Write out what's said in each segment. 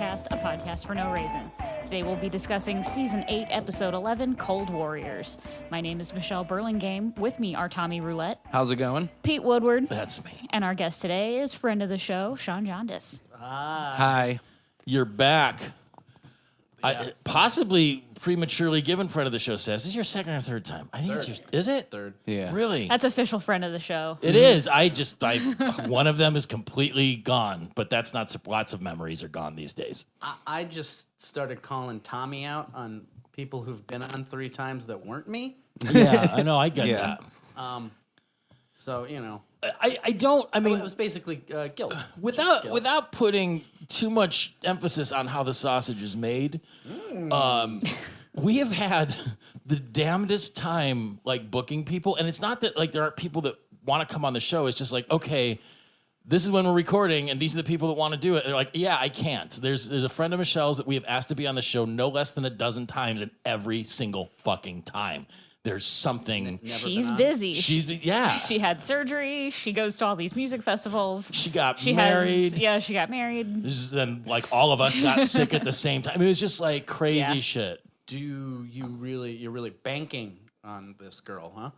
Slurmcast, a podcast for no reason. Today we'll be discussing Season 8, Episode 11, Cold Warriors. My name is Michelle Burlingame. With me are Tommy Roulette. How's it going? Pete Woodward. That's me. And our guest today is friend of the show, Sean Jaundice. Hi. You're back. Yeah. Possibly prematurely given friend of the show says. This is your second or third time. I think is it? Third. Yeah. Really? That's official friend of the show. It is. I one of them is completely gone, but that's not, lots of memories are gone these days. I just started calling Tommy out on people who've been on 3 times that weren't me. Yeah, I know. I get that. So, you know. I mean, it was basically guilt. Without putting too much emphasis on how the sausage is made, we have had the damnedest time like booking people, and it's not that like there aren't people that want to come on the show. It's just like, okay, this is when we're recording, and these are the people that want to do it. And they're like, yeah, I can't. There's a friend of Michelle's that we have asked to be on the show no less than a dozen times, and every single fucking time there's something. She's busy. Yeah. She had surgery. She goes to all these music festivals. She got married. She got married. Then like all of us got sick at the same time. It was just like crazy shit. You're really banking on this girl, huh?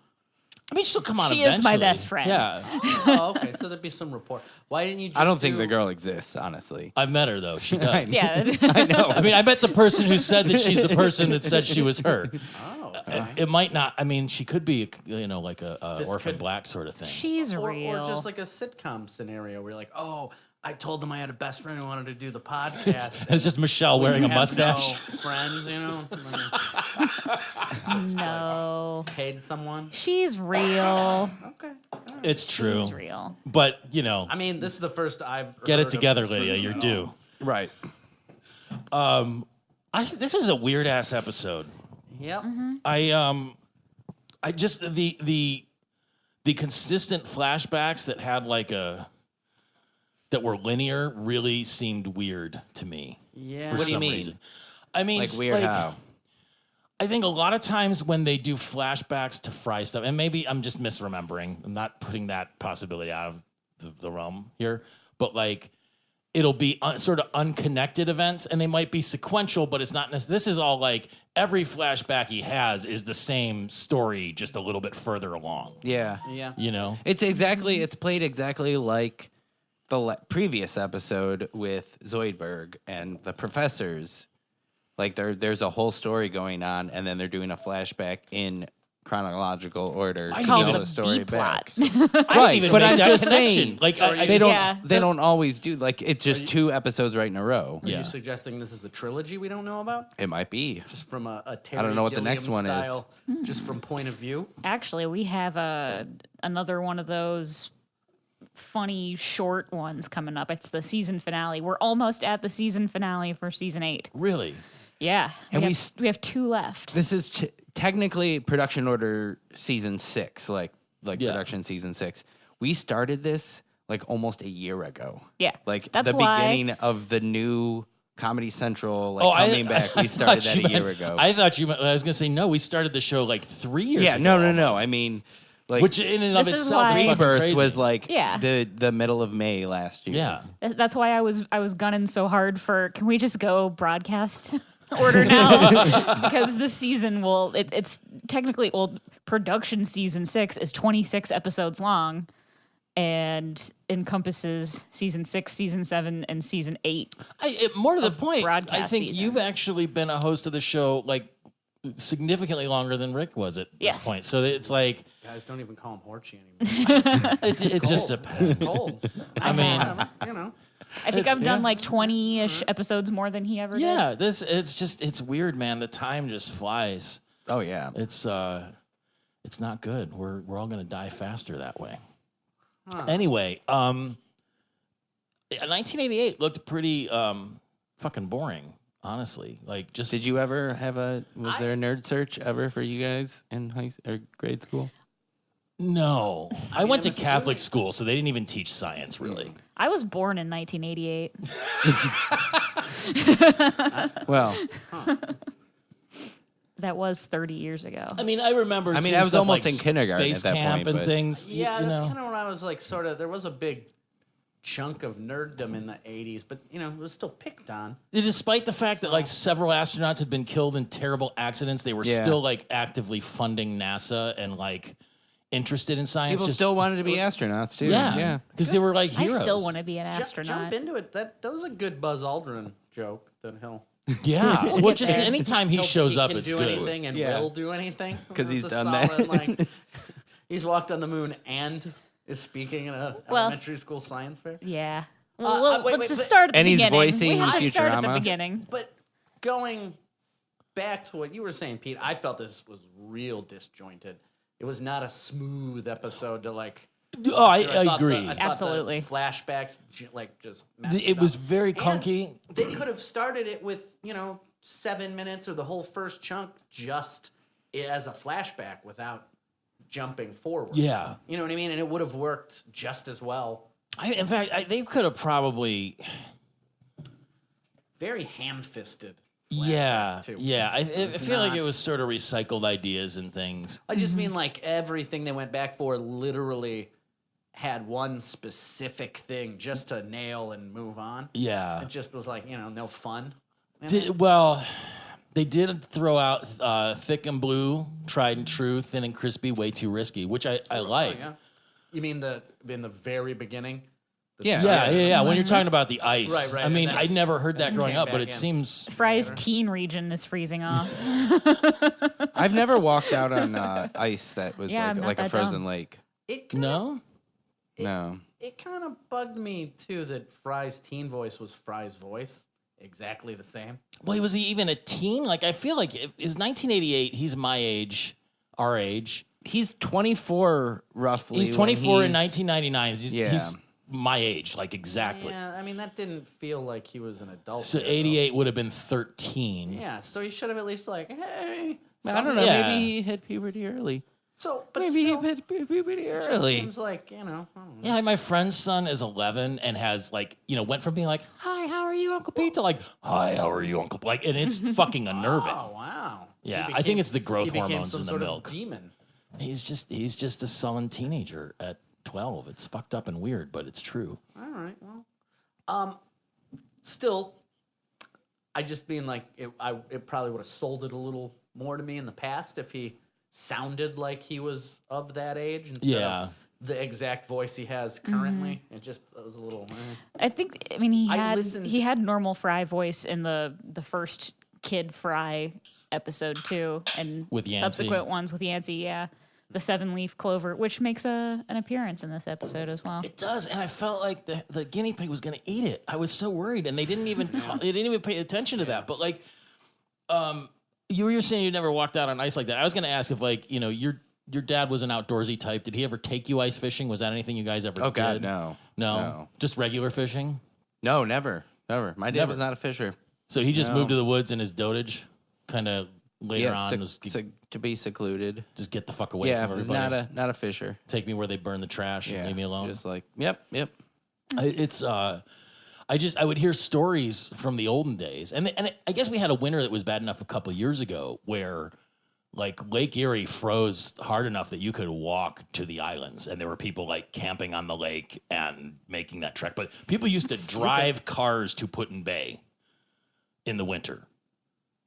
I mean, she'll come on She eventually. is my best friend. Yeah. Oh, okay. So there'd be some rapport. Why didn't you just I don't think the girl exists, honestly. I've met her, though. She does. Yeah. I know. I mean, I met the person who said that she's the person that said she was her. Oh, okay. It might not. I mean, she could be, like a This orphan could- black sort of thing. She's real. Or just like a sitcom scenario where you're like, oh, I told them I had a best friend who wanted to do the podcast. It's just Michelle wearing a Have mustache. No friends, you know? No. Paid someone. She's real. Okay. It's true. She's real. But, I mean, this is the first I've get heard it together, of this Lydia. person You're at due. Right. This is a weird ass episode. all. Yep. I just the consistent flashbacks that had that were linear really seemed weird to me. Yeah. For What do you some mean? reason. I mean, Like weird how? I think a lot of times when they do flashbacks to Fry stuff, and maybe I'm just misremembering. I'm not putting that possibility out of the realm here, but like it'll be sort of unconnected events, and they might be sequential, but it's not necessarily. This is all like every flashback he has is the same story, just a little bit further along. Yeah. Yeah. You know? It's played exactly like the previous episode with Zoidberg and the professors. Like there's a whole story going on, and then they're doing a flashback in chronological order to called tell the the story B-plot. back. Right, but I'm just saying, saying, like they don't always do like it's just 2 episodes right in a row. Are Yeah. you suggesting this is a trilogy we don't know about? It might be. Just from a Terry I don't know what the next Gilliam one is. style, just from point of view? Actually, we have another one of those funny short ones coming up. It's the season finale. We're almost at the season finale for season 8. Really? Yeah. And we have 2 left. This is technically production order season 6, like Yeah. production season 6. We started this like almost a year ago. Yeah. Like That's the why- beginning of the new Comedy Central I- coming back. I We started thought that you a year meant- ago. I thought you meant, I was going to say, no, we started the show like 3 years yeah, ago. no. almost. I mean, like Which in and of This is itself why- is fucking Rebirth crazy. was like Yeah. the middle of May last year. Yeah. That's why I was gunning so hard for. Can we just go broadcast order now? Because this season it's technically production season 6 is 26 episodes long, and encompasses season 6, season 7, and season 8. More to the point, I broadcast think season. you've actually been a host of the show like significantly longer than Rick was at Yes. this point. So it's like Guys, don't even call him Horchie anymore. it just depends. Cold. I mean, Whatever, you know. I think I've done yeah. like 20-ish episodes more than he ever did. yeah, it's weird, man. The time just flies. Oh yeah. It's not good. We're all gonna die faster that way. Anyway, 1988 looked pretty fucking boring, honestly. Like just Did you ever have was there a nerd search ever for you guys in or grade school? no. I went to I'm Catholic school, so they didn't even teach science really. I was born in 1988. Well, That was 30 years ago. I mean, I remember. I mean, seeing I was stuff almost like in kindergarten base at that camp point, and but- things. Yeah, you that's know. kind of when I was like, sort of. There was a big chunk of nerddom in the 80s, but it was still picked on. Despite the fact that like several astronauts had been killed in terrible accidents, they were still like actively funding NASA and like interested in science. People still wanted to be astronauts too. Yeah, because they were like heroes. I still want to be an astronaut. Jump into it. That was a good Buzz Aldrin joke that he'll. Yeah, well, just anytime he shows up, can it's do good. anything and will do anything 'Cause he's That's done a solid, that. Like, he's walked on the moon and is speaking in a elementary school science fair. Yeah. Well, wait, let's just but- start at the And he's beginning. voicing we have to start at the Futurama. beginning. But going back to what you were saying, Pete, I felt this was real disjointed. It was not a smooth episode to like. Oh, I thought agree. I thought Absolutely. the flashbacks like just. Messed It was up. very And clunky. They could have started it with 7 minutes or the whole first chunk just as a flashback without jumping forward. Yeah. You know what I mean? And it would have worked just as well. In fact, they could have probably. Very ham-fisted. Yeah, flashbacks, too. yeah. I feel like it not- was sort of recycled ideas and things. I just mean like everything they went back for literally had one specific thing just to nail and move on. Yeah. It just was like, no fun. They did throw out Thick and Blue, Tried and True, Thin and Crispy, Way Too Risky, which I like. Yeah. You mean in the very beginning? Yeah. When you're talking about the ice. Right, I mean, and then- I never heard that growing came up, but back it in. seems. Fry's teen region is freezing off. I've never walked out on ice that was Yeah, I'm not like a that frozen dumb. lake. It kinda, No? No. It kind of bugged me too that Fry's teen voice was Fry's voice, exactly the same. Well, was he even a teen? Like, I feel like is 1988. He's my age, our age. He's 24 roughly. He's when 24 in he's- 1999. He's Yeah. my age, like exactly. Yeah, I mean that didn't feel like he was an adult. So yet, though. 88 would have been 13. Yeah, so he should have at least like, hey. I don't know. Yeah. Maybe he hit puberty early. So, but Maybe still, he hit puberty it just early. seems like I don't know. Yeah, like my friend's son is 11 and has like, went from being like, "Hi, how are you, Uncle Pete?" to like, "Hi, how are you, Uncle?" Like, and it's fucking unnerving. Oh wow. Yeah, He I think it's the growth he became hormones some in the sort of milk. demon. He's just a sullen teenager at 12. It's fucked up and weird, but it's true. All right. Well, still, I just mean like it probably would have sold it a little more to me in the past if he sounded like he was of that age instead Yeah. of the exact voice he has currently. It was a little. I mean, I listened- he had normal Fry voice in the first Kid Fry episode too, and With Yancey. subsequent ones with Yancey. Yeah, the 7-leaf clover, which makes an appearance in this episode as well. It does, and I felt like the guinea pig was going to eat it. I was so worried, and they didn't even they didn't even pay attention to that. But like, you were saying you never walked out on ice like that. I was going to ask if like your dad was an outdoorsy type. Did he ever take you ice fishing? Was that anything you guys ever did? Oh God, no. No, just regular fishing. No, never. My dad Never. was not a fisher. So he just No. moved to the woods in his dotage, kind of later on was to be secluded. just get the fuck away Yeah, from was everybody. not a fisher. Take me where they burn the trash Yeah, and leave me alone. Just like, yep. I would hear stories from the olden days, and I guess we had a winter that was bad enough a couple of years ago where like Lake Erie froze hard enough that you could walk to the islands, and there were people like camping on the lake and making that trek. But people used to drive cars to Put in Bay in the winter.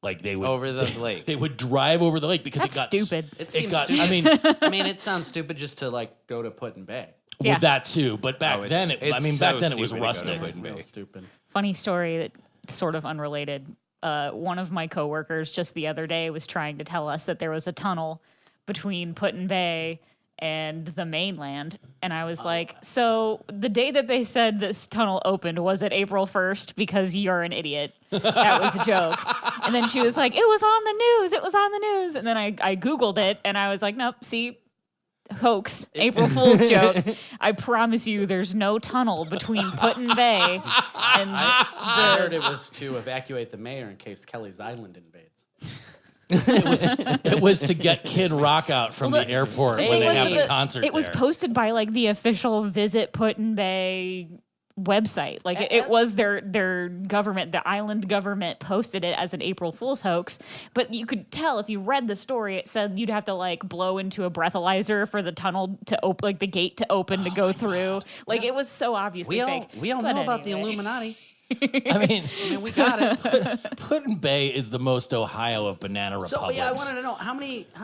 Like they would Over the lake. They would drive over the lake because That's it got stupid. It seems I stupid. mean, I mean, it sounds stupid just to like go to Put in Bay. Yeah. with that too. But back Oh, then, it's back so then it was stupid to go to rustic. Put in Bay. Real stupid. Funny story that sort of unrelated. One of my coworkers just the other day was trying to tell us that there was a tunnel between Put in Bay and the mainland. And I was like, so the day that they said this tunnel opened, was it April 1st? Because you're an idiot. That was a joke. And then she was like, it was on the news. It was on the news. And then I Googled it and I was like, nope, see, hoax, April Fool's joke. I promise you there's no tunnel between Put in Bay and I heard it was to evacuate the mayor in case Kelly's Island invades. It was to get Kid Rock out from Well, the airport it when they was have the- a concert It was there. posted by like the official Visit Put in Bay website. Like it was their government, the island government posted it as an April Fool's hoax. But you could tell if you read the story, it said you'd have to like blow into a breather for the tunnel to open, like the gate to open to go through. Like it was so obviously fake. We all But know about the anyway. Illuminati. I mean, We got it. Put-in-Bay is the most Ohio of banana So republics. yeah, I wanted to know how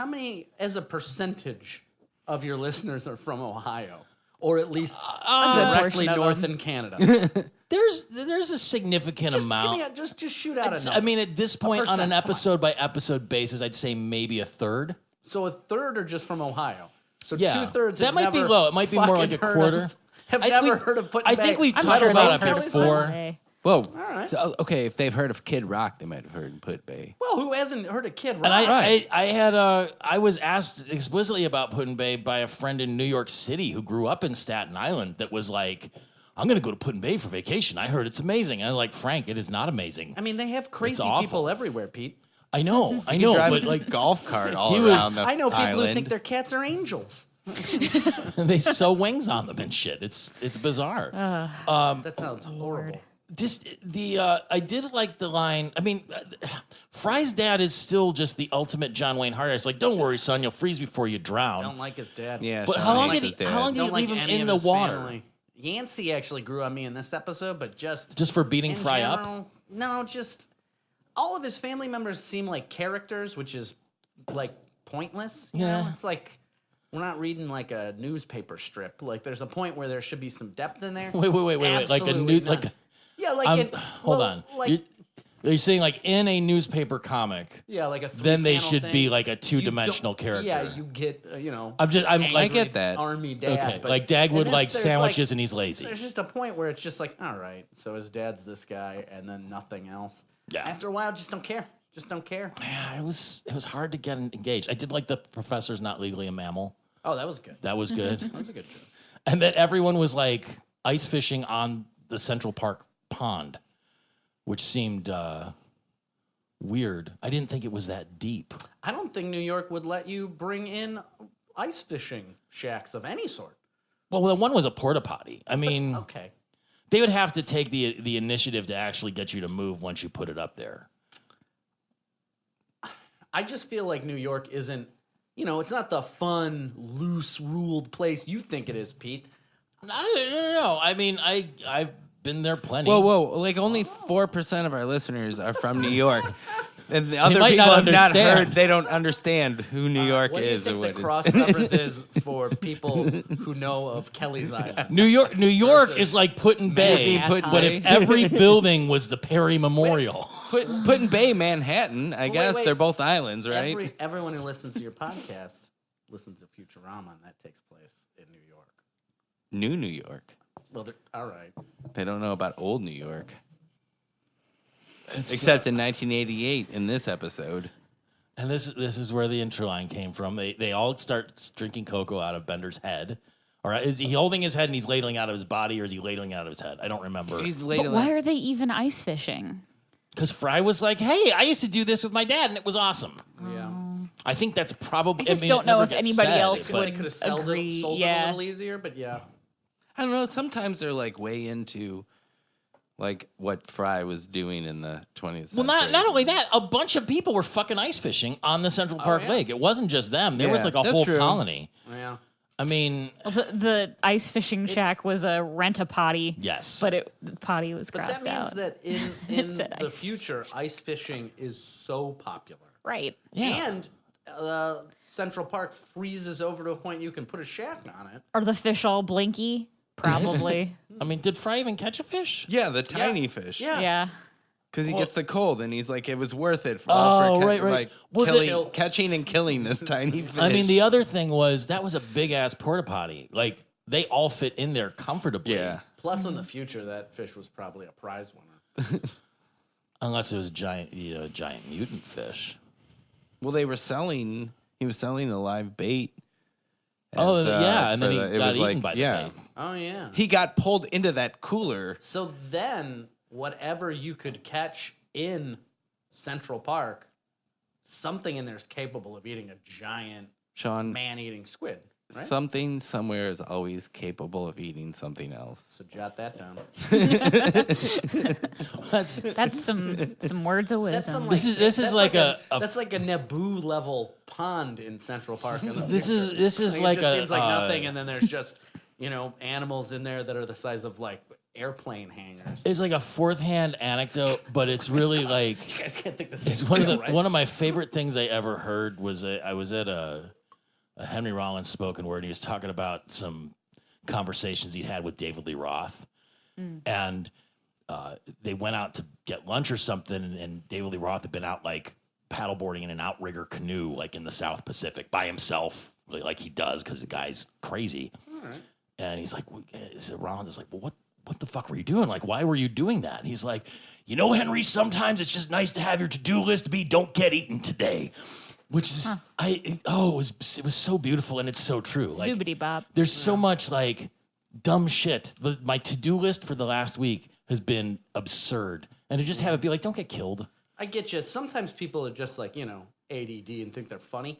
many as a percentage of your listeners are from Ohio, or at least directly portion of north them. in Canada. There's a significant Just amount. give me just shoot out a It's- number. I mean, at this point, on percent, an come on. episode by episode basis, I'd say maybe a third. So a third are just from Ohio. So Yeah. 2/3 That have might be never low. It might be more like a fucking heard quarter. Have I- never we- heard of Put-in-Bay. I think we've I'm talked sure about they've it heard before. Hey. Whoa. right. So, okay, if they've heard of Kid Rock, they might have heard Put-in-Bay. Well, who hasn't heard of Kid Rock? And Right. I was asked explicitly about Put-in-Bay by a friend in New York City who grew up in Staten Island that was like, I'm going to go to Put-in-Bay for vacation. I heard it's amazing. And I'm like, Frank, it is not amazing. I mean, they have crazy awful. people everywhere, Pete. I know, Drive but a like golf cart all he was- around the I know people island. who think their cats are angels. they sew wings on them and shit. It's bizarre. That sounds horrible. Just I did like the line. I mean, Fry's dad is still just the ultimate John Wayne Hart. It's like, don't worry, son, you'll freeze before you drown. Don't like his dad. Yeah, But Sean how long hates did his he? dad. How long did Don't he like leave him any in of the his water? family. Yancey actually grew on me in this episode, but just Just for beating in Fry up? general, no, just all of his family members seem like characters, which is like pointless. You know? Yeah. It's like we're not reading like a newspaper strip. Like there's a point where there should be some depth in there. Wait. Like a Absolutely news, none. like Yeah, like hold on. like You're saying like in a newspaper comic, yeah, like a then they three-panel should be thing. like a You don't- two-dimensional character. Yeah, you get you know. I'm I like, get that. Army dad. okay, but like Dagwood in this, likes there's, sandwiches like, and he's lazy. There's just a point where it's just like, all right, so his dad's this guy, and then nothing else. Yeah. After a while, just don't care. Just don't care. Yeah, it was hard to get engaged. I did like the professor's not legally a mammal. Oh, that was good. That was good. That was a good show. And that everyone was like ice fishing on the Central Park pond, which seemed weird. I didn't think it was that deep. I don't think New York would let you bring in ice fishing shacks of any sort. Well, the one was a porta potty. I mean, Okay. they would have to take the initiative to actually get you to move once you put it up there. I just feel like New York isn't, it's not the fun, loose, ruled place you think it is, Pete. I don't know. I mean, I've been there plenty. Whoa. Like only 4% of our listeners are from New York. And the other might people not have not understand. heard, they don't understand who New York What do you is or think what the is. cross reference is for people who know of Kelly's Island? New York versus is like Put-in-Bay, Put-in-Bay. but if every building was the Perry Memorial. Put-in-Bay, Manhattan. I guess wait. they're both islands, right? Everyone who listens to your podcast listens to Futurama, and that takes place in New York. New York. Well, all right. They don't know about old New York. Except in 1988 in this episode. And this is where the intro line came from. They all start drinking cocoa out of Bender's head. Or is he holding his head and he's ladling out of his body, or is he ladling out of his head? I don't remember. But why are they even ice fishing? Because Fry was like, "Hey, I used to do this with my dad, and it was awesome." Yeah. I think that's probably. I just mean, don't it know never if gets anybody said, else but- They could have sold agree, it a yeah. little easier, but yeah. I don't know. Sometimes they're like way into like what Fry was doing in the 20th Well, century. not only that, a bunch of people were fucking ice fishing on the Central Park yeah? Lake. It wasn't just them. There was Yeah, like a that's whole true. colony. Yeah. I mean, The ice fishing shack was a rent-a-potty. yes. But the potty was But crossed that means out. that in It said the ice. future, ice fishing is so popular. Right. Yeah. And Central Park freezes over to a point you can put a shack on it. Are the fish all blinky? Probably. I mean, did Fry even catch a fish? Yeah, the tiny fish. Yeah. Yeah. Because he gets the cold, and he's like, it was worth it for, Oh, for right. like Well, catching and killing this tiny fish. I mean, the other thing was that was a big ass porta potty. Like they all fit in there comfortably. Yeah. Plus, in the future, that fish was probably a prize winner. Unless it was a giant mutant fish. Well, he was selling a live bait. Oh, as, yeah, and then for he it got was eaten by the bait. Oh, yeah. He got pulled into that cooler. So then, whatever you could catch in Central Park, something in there is capable of eating a giant Sean, man-eating squid. Right? Something somewhere is always capable of eating something else. So jot that down. That's some words of wisdom. That's some This is that's like a that's like a Naboo level pond in Central Park. In the this picture. is Like, like it just a seems like nothing, and then there's just animals in there that are the size of like airplane hangars. It's like a fourth hand anecdote, but it's really like You guys can't think this it's is one of real, the right? one of my favorite things I ever heard was I was at a Henry Rollins spoken word. And he was talking about some conversations he'd had with David Lee Roth, and they went out to get lunch or something, and David Lee Roth had been out like paddleboarding in an outrigger canoe, like in the South Pacific by himself, like he does because the guy's crazy. All right. And he's like, Rollins is like, well, what the fuck were you doing? Like, why were you doing that? And he's like, Henry, sometimes it's just nice to have your to-do list be don't get eaten today. Which is, it was so beautiful, and it's so true. Like, Zoobity bop. there's so much like dumb shit. My to-do list for the last week has been absurd. And to just have it be like, don't get killed. I get you. Sometimes people are just like, ADD and think they're funny.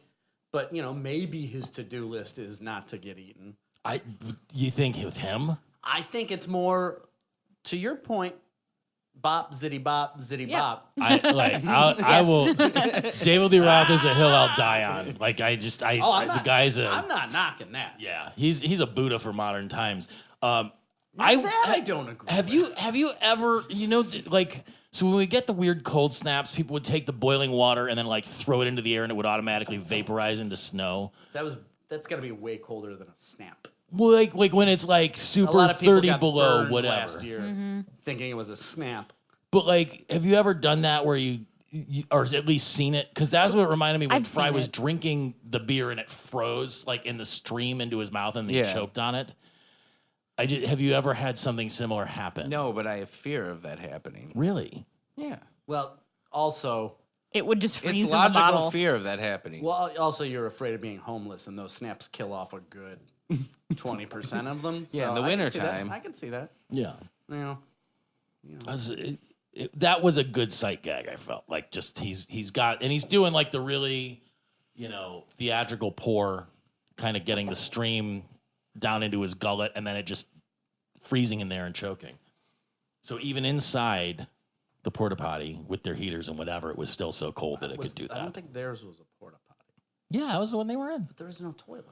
But, maybe his to-do list is not to get eaten. You think with him? I think it's more, to your point, bop, zitty Yeah. bop. I will. David Lee Roth is a hill I'll die on. Like the guy's a. I'm not knocking that. Yeah, he's a Buddha for modern times. I don't agree. Have you ever so when we get the weird cold snaps, people would take the boiling water and then like throw it into the air and it would automatically vaporize into snow. That's got to be way colder than a snap. Well, like when it's like A super lot of people 30 got below, burned whatever. last year thinking it was a snap. But like, have you ever done that where you or at least seen it? Because that's what it reminded me when I've Fry seen was it. drinking the beer and it froze like in the stream into his mouth and he choked on it. Have you ever had something similar happen? No, but I have fear of that happening. Really? Yeah. Well, also, It would just freeze It's in the logical bottle. fear of that happening. you're afraid of being homeless, and those snaps kill off a good 20% of them. Yeah, in So the I can winter see that. time. I can see that. Yeah. You know. That was a good sight gag. I felt like just he's doing like the really, theatrical pour, kind of getting the stream down into his gullet and then it just freezing in there and choking. So even inside the porta potty with their heaters and whatever, it was still so cold that it could do that. I don't think theirs was a porta potty, Yeah, that was the one they were in. but there was no toilet.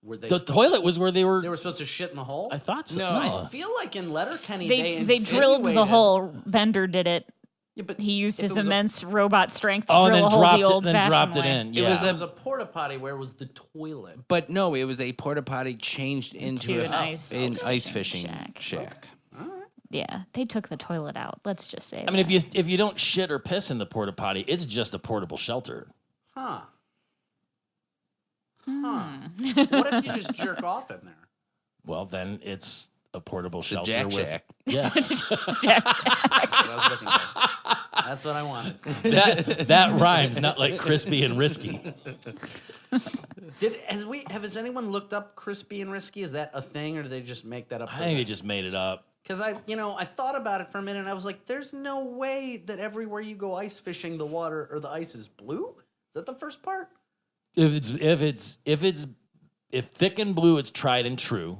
Were they? The toilet was where they were. They were supposed to shit in the hole. I thought so. No. I feel like in Letterkenny They drilled the insinuated- hole. Vendor did it. Yeah, but He used if his it was a- immense robot strength to Oh, and drill then a hole dropped the it. old Then fashioned dropped it way. in. It Yeah. was a porta potty. Where was the toilet? But no, it was a porta potty changed into To a- an ice an ice fishing fishing shack. Yeah, they took the toilet out. Let's just say. I mean, if you don't shit or piss in the porta potty, it's just a portable shelter. Huh? Hmm. What if you just jerk off in there? Well, then it's a portable The shelter Jack with Shack. yeah. That's what I was looking for. That's what I wanted. that rhymes, not like crispy and risky. Has anyone looked up crispy and risky? Is that a thing, or do they just make that up? I think they just made it up. Because I thought about it for a minute, and I was like, "There's no way that everywhere you go ice fishing, the water or the ice is blue." Is that the first part? If thick and blue, it's tried and true.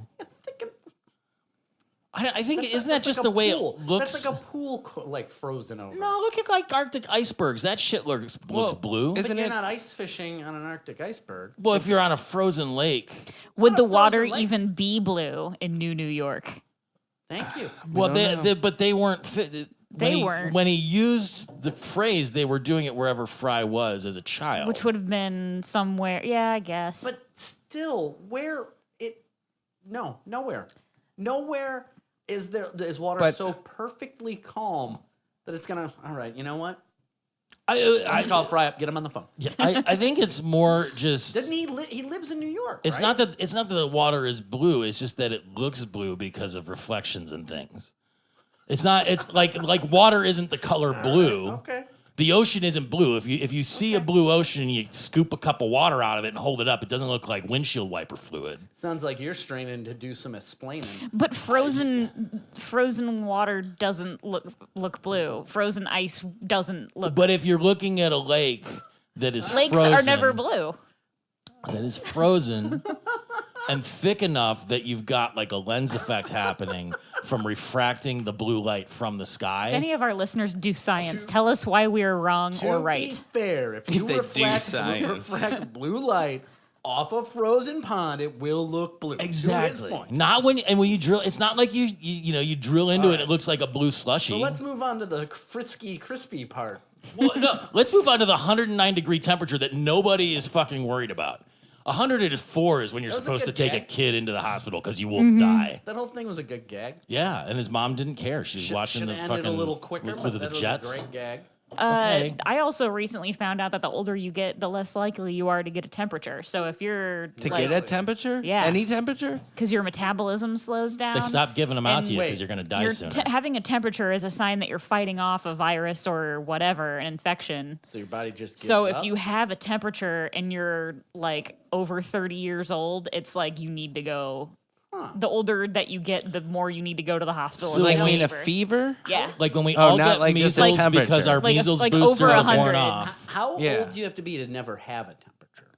I think isn't that That's just like the a way pool. it looks? That's like a pool, like frozen over. No, look at like Arctic icebergs. That shit looks blue. but Isn't you're it- not ice fishing on an Arctic iceberg. Well, if you're on a frozen lake, Would the What a water frozen lake. even be blue in New York? Thank you. well, don't know. but they weren't fit. They weren't. When he used the phrase, they were doing it wherever Fry was as a child. Which would have been somewhere. Yeah, I guess. But still, nowhere. Nowhere is water But- so perfectly calm that it's gonna. All right, you know what? I Let's call Fry up. Get him on the phone. yeah, I think it's more just. Didn't he? He lives in New York. It's right? not that the water is blue. It's just that it looks blue because of reflections and things. It's not. It's like water isn't the color blue. Okay. The ocean isn't blue. If you see a blue ocean and you scoop a cup of water out of it and hold it up, it doesn't look like windshield wiper fluid. Sounds like you're straining to do some explaining. But frozen water doesn't look blue. Frozen ice doesn't look. But if you're looking at a lake that is Lakes frozen, are never blue. that is frozen, and thick enough that you've got like a lens effect happening from refracting the blue light from the sky. If any of our listeners do science, tell us why we are wrong or right. To be fair, if you they do refract blue light off a frozen pond, it will look blue. Exactly. To his point. Not when you drill. It's not like you drill into it. It looks like a blue slushy. So let's move on to the frisky, crispy part. Well, no, let's move on to the 109-degree temperature that nobody is fucking worried about. 104 is when you're That was a supposed to good take a gag. kid into the hospital because you will die. That whole thing was a good gag. Yeah, and his mom didn't care. She was watching Should the have fucking. ended a little quicker. Was it but the that Jets? Was a great gag. Okay. I also recently found out that the older you get, the less likely you are to get a temperature. So if you're To get a temperature? Yeah. Any temperature? because your metabolism slows down. They stopped giving them out And to you wait, because you're going to die You're sooner. having a temperature is a sign that you're fighting off a virus or whatever, an infection. So your body just gives So up. if you have a temperature and you're like over 30 years old, it's like you need to go. The older that you get, the more you need to go to the hospital. So and Like, get you mean a fever. fever? Yeah. Like when we Oh, all not get like just measles a temperature. because our Like measles like boosters over are 100. worn off. How Yeah. old do you have to be to never have a temperature?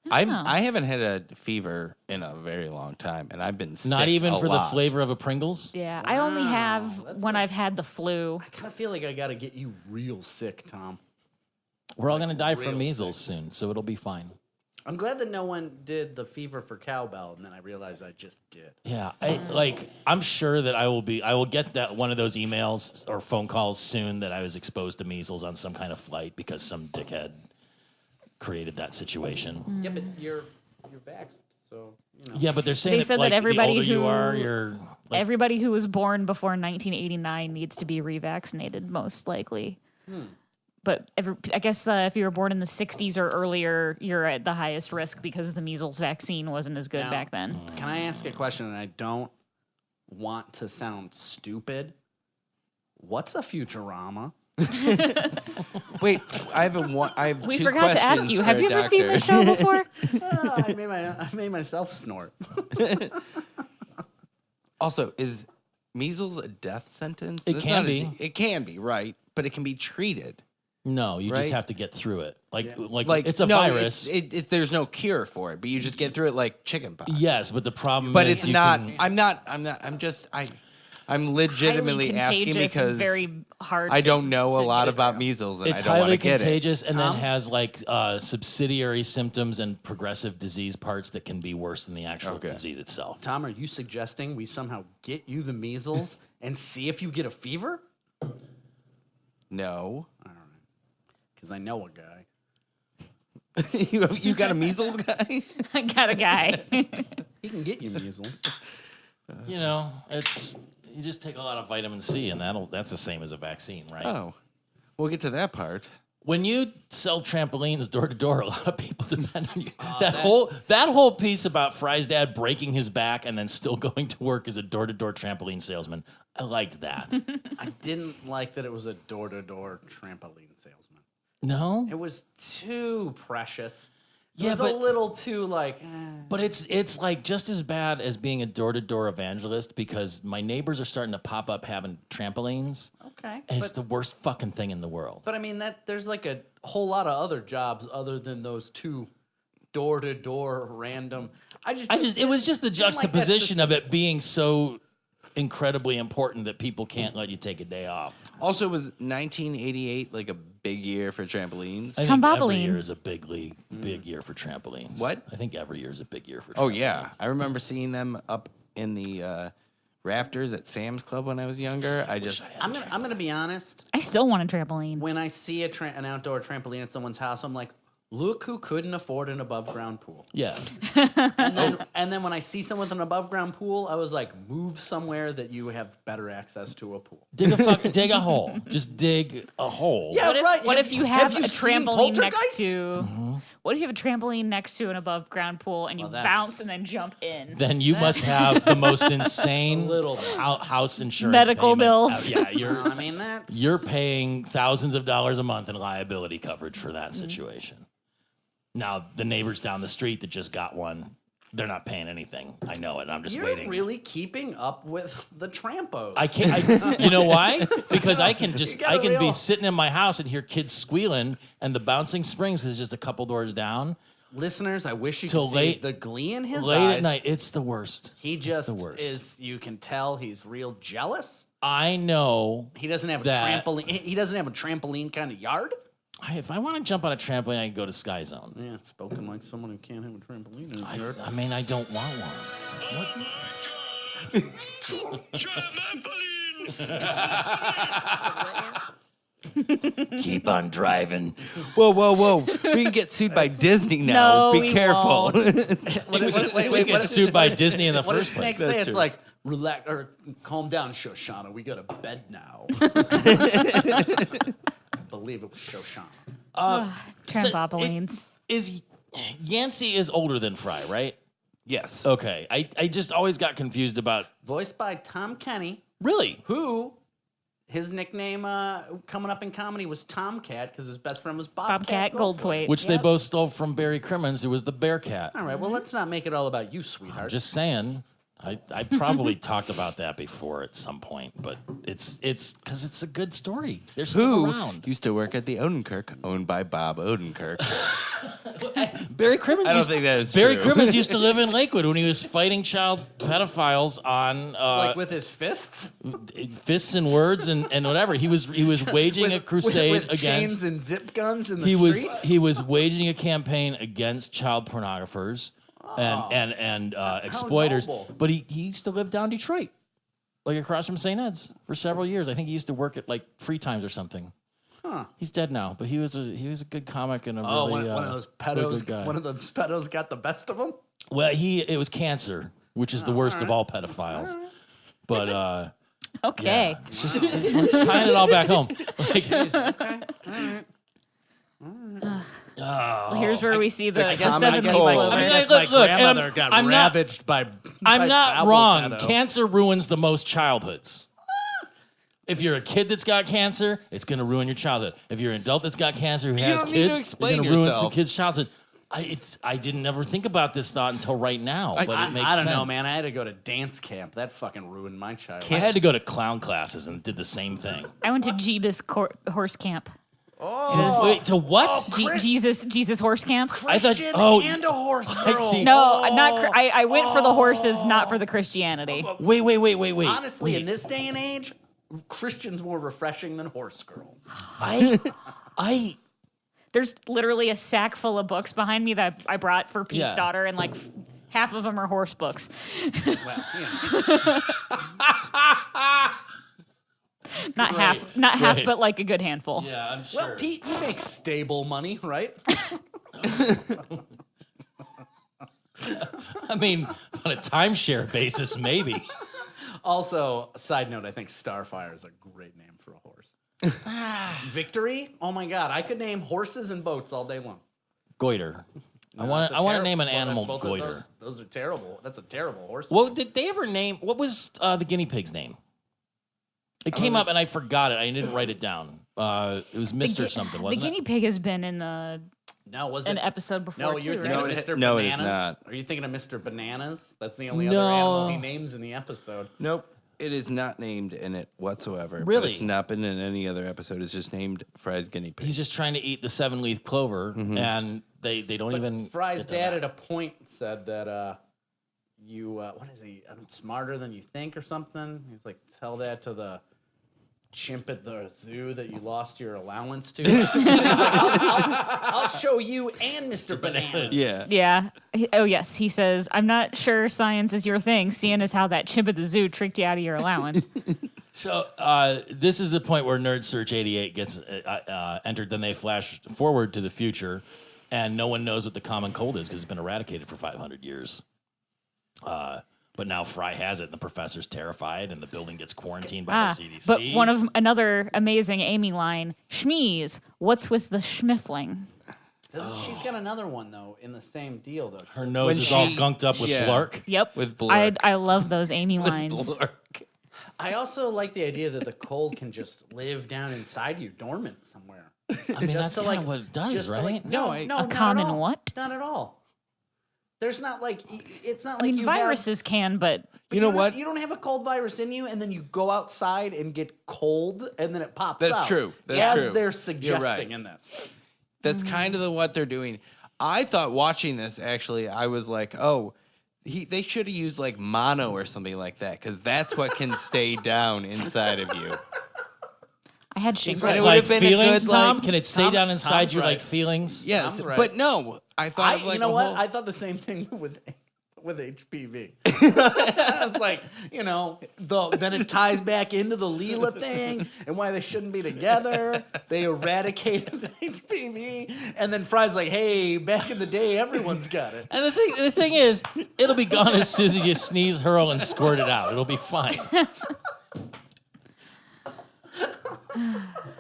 I haven't had a fever in a very long time, and I've been sick Not even a for lot. the flavor of a Pringles. Yeah. I only have That's when like- I've had the flu. I kind of feel like I got to get you real sick, Tom. We're all going to die real from measles soon, so it'll be fine. I'm glad that no one did the fever for cowbell, and then I realized I just did. Yeah, I'm sure that I will get that one of those emails or phone calls soon that I was exposed to measles on some kind of flight because some dickhead created that situation. Yeah, but you're vaxxed, so you know. Yeah, but they're saying They said that like, everybody the older you who- are, you're like, Everybody who was born before 1989 needs to be revaccinated, most likely. But I guess if you were born in the 60s or earlier, you're at the highest risk because the measles vaccine wasn't as good Now- back then. Can I ask a question? And I don't want to sound stupid. What's a Futurama? Wait, I have We two forgot to ask questions you. for Have a you ever seen doctor. this show before? I made myself snort. Also, is measles a death sentence? It That's can not be. It can be, right? But it can be treated. no, you just Right? have to get through it. Like Like it's a no, virus. there's no cure for it, but you just get through it like chicken pox. Yes, but the problem but is it's you not. can- I'm legitimately Highly asking contagious, because very hard. I don't know a to lot get about through. measles, and it's I don't want highly to get contagious it. and then Tom? has like subsidiary symptoms and progressive disease parts that can be worse than the actual Okay. disease itself. Tom, are you suggesting we somehow get you the measles and see if you get a fever? No, Because I know a guy. you got a measles guy? I got a guy. He can get you measles. You know, you just take a lot of vitamin C, and that's the same as a vaccine, right? Oh, we'll get to that part. When you sell trampolines door to door, a lot of people depend on you. that whole piece about Fry's dad breaking his back and then still going to work as a door to door trampoline salesman, I liked that. I didn't like that it was a door-to-door trampoline salesman. No, It was too precious. It Yeah, was but- a little too but it's like just as bad as being a door to door evangelist because my neighbors are starting to pop up having trampolines, okay. and it's the worst fucking thing in the world. But I mean there's like a whole lot of other jobs other than those two door-to-door random. It was just the juxtaposition of it being so incredibly important that people can't let you take a day off. Also, was 1988 like a big year for trampolines? I think every Trampoline. year is a big year for trampolines. What? I think every year is a big year for trampolines. Oh yeah, I remember seeing them up in the rafters at Sam's Club when I was younger. I'm gonna be honest. I still want a trampoline. When I see an outdoor trampoline at someone's house, I'm like, look who couldn't afford an above ground pool. Yeah. And then when I see someone with an above ground pool, I was like, move somewhere that you have better access to a pool. Dig a hole. Just dig a hole. Yeah, What if, right. what if you have a seen trampoline next Poltergeist? to? What if you have a trampoline next to an above ground pool and you Well, that's- bounce and then jump in? Then you must have the most insane A little bit. house insurance Medical payment. bills. Yeah, I mean, that's you're paying thousands of dollars a month in liability coverage for that situation. Now, the neighbors down the street that just got one, they're not paying anything. I know it. I'm just You're waiting. really keeping up with the trampos. I can't. You know why? Because I can gotta be real- sitting in my house and hear kids squealing, and the bouncing springs is just a couple doors down. listeners, I wish you Till could see late- the glee in his Late eyes. at night, it's the worst. He It's just the worst. is. You can tell he's real jealous. I know. He doesn't have a That- trampoline. He doesn't have a trampoline kind of yard. If I want to jump on a trampoline, I can go to Sky Zone. Yeah, spoken like someone who can't have a trampoline in his yard. I mean, I don't want one. Keep on driving. Whoa. We can get sued by Disney now. No, Be we careful. We get sued by Disney in the What does first Snake place. say? That's It's true. like, relax or calm down, Shoshana. We got a bed now. I believe it was Shoshana. Trampolines. Is Yancey is older than Fry, right? Yes. Okay. I just always got confused about. Voiced by Tom Kenny, Really? who his nickname coming up in comedy was Tomcat because his best friend was Bobcat Bobcat Goldthwait. Which they both stole from Barry Crimmins, who was the Bearcat. All right, well, let's not make it all about you, sweetheart. Just saying. I probably talked about that before at some point, but it's because it's a good story. They're still Who around. used to work at the Odenkirk, owned by Bob Odenkirk. Barry Crimmins. I don't think that is Barry true. Crimmins used to live in Lakewood when he was fighting child pedophiles on like with his fists? fists and words and whatever. He was waging a crusade with against. chains and zip guns in the He streets? he was waging a campaign against child pornographers and exploiters. noble. But he used to live down Detroit, like across from St. Ed's for several years. I think he used to work at like Free Times or something. Huh. He's dead now, but he was a good comic and a Oh, really one of those really pedos. good guy. One of those pedos got the best of him. Well, it was cancer, which is the worst of all pedophiles. But Okay. yeah, just we're tying it all back home. Like, Well, here's where we see the, I guess, seven leaf my- clover. I mean, guess look, my look, and grandmother got I'm not- ravaged by. I'm not Babble wrong. pedo. Cancer ruins the most childhoods. If you're a kid that's got cancer, it's going to ruin your childhood. If you're an adult that's got cancer who has don't need to kids, it's explain going to ruin some yourself. kids' childhood. I didn't ever think about this thought until right now, but it makes I don't sense. know, man. I had to go to dance camp. That fucking ruined my childhood. I had to go to clown classes and did the same thing. I went to Jeebus horse camp. Wait, to what? Jesus horse camp. I thought- Christian oh, and a horse I girl. see. No, not. I went for the horses, not for the Christianity. Wait. Honestly, Wait. in this day and age, Christian's more refreshing than horse girl. I There's literally a sack full of books behind me that I brought for Pete's Yeah. daughter, and like half of them are horse books. Well, you know. Not half, Right. but like a good handful. yeah, I'm sure. Well, Pete, you make stable money, right? I mean, on a timeshare basis, maybe. Also, a side note, I think Starfire is a great name for a horse. Victory? Oh my God, I could name horses and boats all day long. Goiter. I No, want that's to a name an well, animal both of goiter. Those are terrible. That's a terrible horse. Well, did they ever name? What was the guinea pig's name? It came up and I forgot it. I didn't write it down. It was Mr. something, The wasn't guiney it? pig has been in the No, was an it? episode before No, you're too, thinking right? of Mr. No, it is Bananas. not. Are you thinking of Mr. Bananas? That's the only other No. animal he names in the episode. Nope. It is not named in it whatsoever. but Really? it's not been in any other episode. It's just named Fry's Guinea Pig. He's just trying to eat the 7-leaf clover, and they don't But even. Fry's get to dad that. at a point said that you what is he? I'm smarter than you think or something. He's like, tell that to the chimp at the zoo that you lost your allowance to. He's like, I'll show you and Mr. Bananas. yeah. Yeah. Oh yes, he says, "I'm not sure science is your thing, seeing as how that chimp at the zoo tricked you out of your allowance." So this is the point where Nerd Search 88 gets entered. Then they flash forward to the future, and no one knows what the common cold is because it's been eradicated for 500 years. But now Fry has it, and the professor's terrified, and the building gets quarantined by the CDC. But another amazing Amy line, Schmees, what's with the schmiffling? She's got another one though in the same deal though. her nose When is all she- gunked up with yeah. blark. Yep. With Blurk. I love those Amy lines. Blurk. I also like the idea that the cold can just live down inside you, dormant somewhere. I mean, that's kind of what it does, just to, right? like, no, A not common at all. what? Not at all. There's not like it's not I like mean, you viruses can, but You know don't- what? You don't have a cold virus in you, and then you go outside and get cold, and then it pops That's out. true. That's as true. they're You're suggesting right. in this. That's kind of what they're doing. I thought watching this, actually, I was like, oh, they should have used like mono or something like that, because that's what can stay down inside of you. I had shingles. Right, it Like would've been a feelings, good, Tom? like- Can it stay Tom- down inside Tom's you right. like feelings? Yes, I'm right. but no, I thought of like you know a what? whole- I thought the same thing with HPV. It's like, then it ties back into the Leela thing and why they shouldn't be together. They eradicated the HPV, and then Fry's like, "Hey, back in the day, everyone's got it." And the thing is, it'll be gone as soon as you sneeze, hurl, and squirt it out. It'll be fine.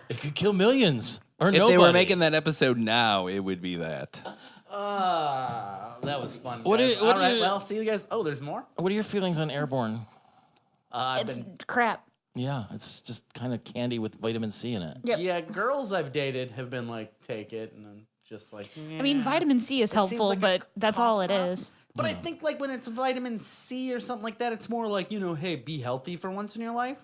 It could kill millions or if nobody. they were making that episode now, it would be that. That was fun. What guys. do you- what All do right, you- well, see you guys. Oh, there's more. What are your feelings on Airborne? I've It's been, crap. Yeah, it's just kind of candy with vitamin C in it. Yep. yeah, girls I've dated have been like, take it, and I'm just like, I mean, vitamin C is It seems helpful, like a but that's all cough it drop. is. But I think like when it's vitamin C or something like that, it's more like, hey, be healthy for once in your life.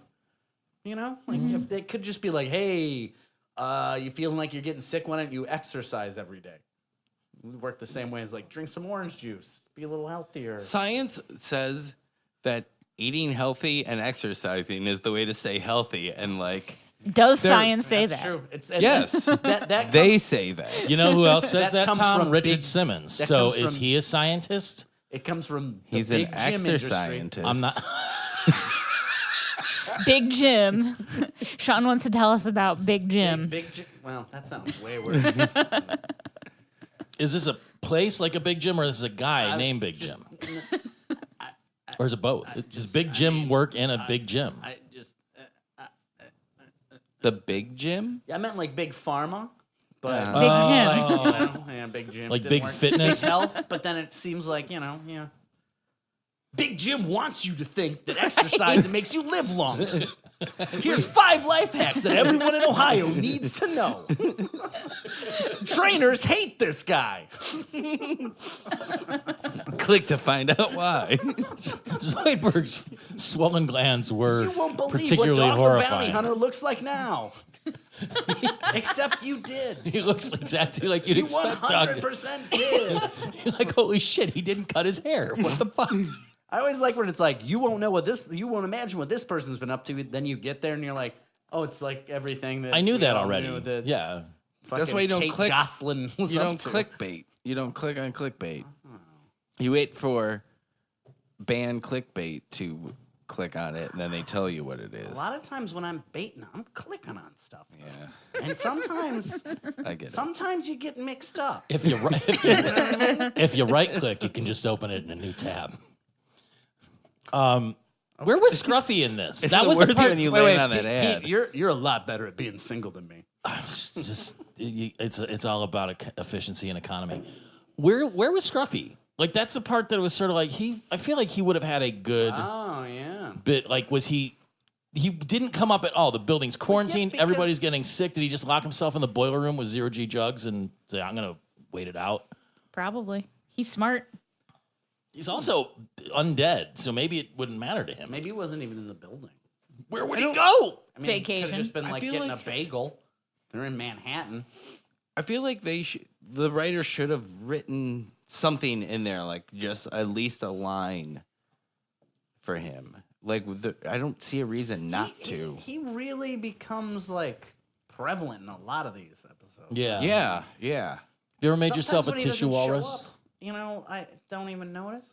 Like if it could just be like, hey, you feeling like you're getting sick, why don't you exercise every day? We work the same way as like drink some orange juice, be a little healthier. Science says that eating healthy and exercising is the way to stay healthy, and like, Does There- science say That's that? true. yes, That they say that. You know who else says That that, comes Tom? from Richard big- Simmons. that So comes is from- he a scientist? it comes from the He's an big gym industry. exercise. I'm not. Big Jim. Sean wants to tell us about Big Jim. Big gym. Well, that sounds way worse. Is this a place like a Big Jim, or is this a guy was named Big just- Jim? Or is it both? Does Big Jim work in a big gym? I just, The big gym? I meant like big pharma, but Big Jim. yeah, big gym, Like didn't big work. fitness? big health. But then it seems like yeah. Big Jim wants you to think that exercise makes you live longer. Here's 5 life hacks that everyone in Ohio needs to know. Trainers hate this guy. Click to find out why. Zoidberg's swollen glands were You won't believe what particularly Dog the Bounty horrifying. Hunter looks like now. Except you did. He looks exactly like you'd You expect, Doug. 100% did. You're like, holy shit, he didn't cut his hair. What the fuck? I always like when it's like you won't imagine what this person's been up to. Then you get there and you're like, oh, it's like everything that I knew we that all already. knew that Yeah. That's why you don't Kate click. Gosselin was You up don't to. clickbait. You don't click on clickbait. You wait for ban clickbait to click on it, and then they tell you what it A is. lot of times when I'm baiting, I'm clicking on stuff, Yeah, and sometimes I get it. sometimes you get mixed up. If you right, if you right click, you can just open it in a new tab. Where was Scruffy in this? That was the worst part. when you Wait, land on that Pete, ad. you're a lot better at being single than me. It's all about efficiency and economy. Where was Scruffy? Like that's the part that was sort of like I feel like he would have had a good Oh yeah. bit. Like was he? He didn't come up at all. The building's quarantined. because- Everybody's getting sick. Did he just lock himself in the boiler room with 0G jugs and say, "I'm gonna wait it out"? Probably. He's smart. He's also undead, so maybe it wouldn't matter to him. Maybe he wasn't even in the building. Where would he go? I mean, Could Vacation. have just been I like feel getting like- a bagel. They're in Manhattan. I feel like the writer should have written something in there, like just at least a line for him. Like I don't see a reason not to. He really becomes like prevalent in a lot of these episodes. Yeah. Yeah. You ever made Sometimes yourself a when he tissue doesn't show walrus? up, I don't even notice.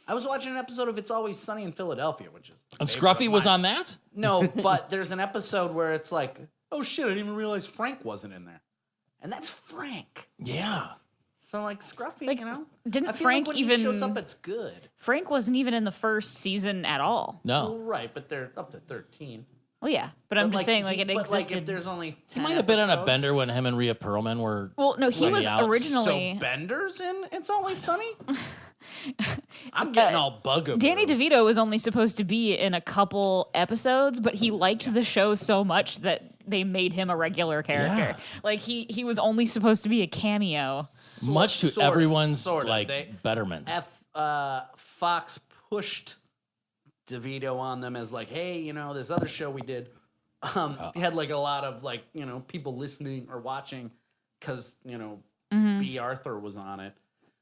I was watching an episode of It's Always Sunny in Philadelphia, which is And Scruffy was on that? No, but there's an episode where it's like, oh shit, I didn't even realize Frank wasn't in there, and that's Frank. Yeah. So like Scruffy, Like, you know, didn't I feel Frank like when even- he shows up, it's good. Frank wasn't even in the first season at all. Well, No. right, but they're up to 13. Well, yeah, but I'm just saying, like, it but existed. like if there's only 10 He might have been on a episodes- bender when him and Rhea Perlman were. well, no, he Like was the outs. originally. So Bender's in It's Always Sunny? I'm getting all bugaboo. Danny DeVito was only supposed to be in a couple episodes, but he liked the show so much that they made him a regular character. Yeah. Like he was only supposed to be a cameo. Much to Sort of, everyone's sort of. like They- betterment. Fox pushed DeVito on them as like, hey, you know, this other show we did, he had like a lot of like, you know, people listening or watching because, you know, B. Arthur was on it.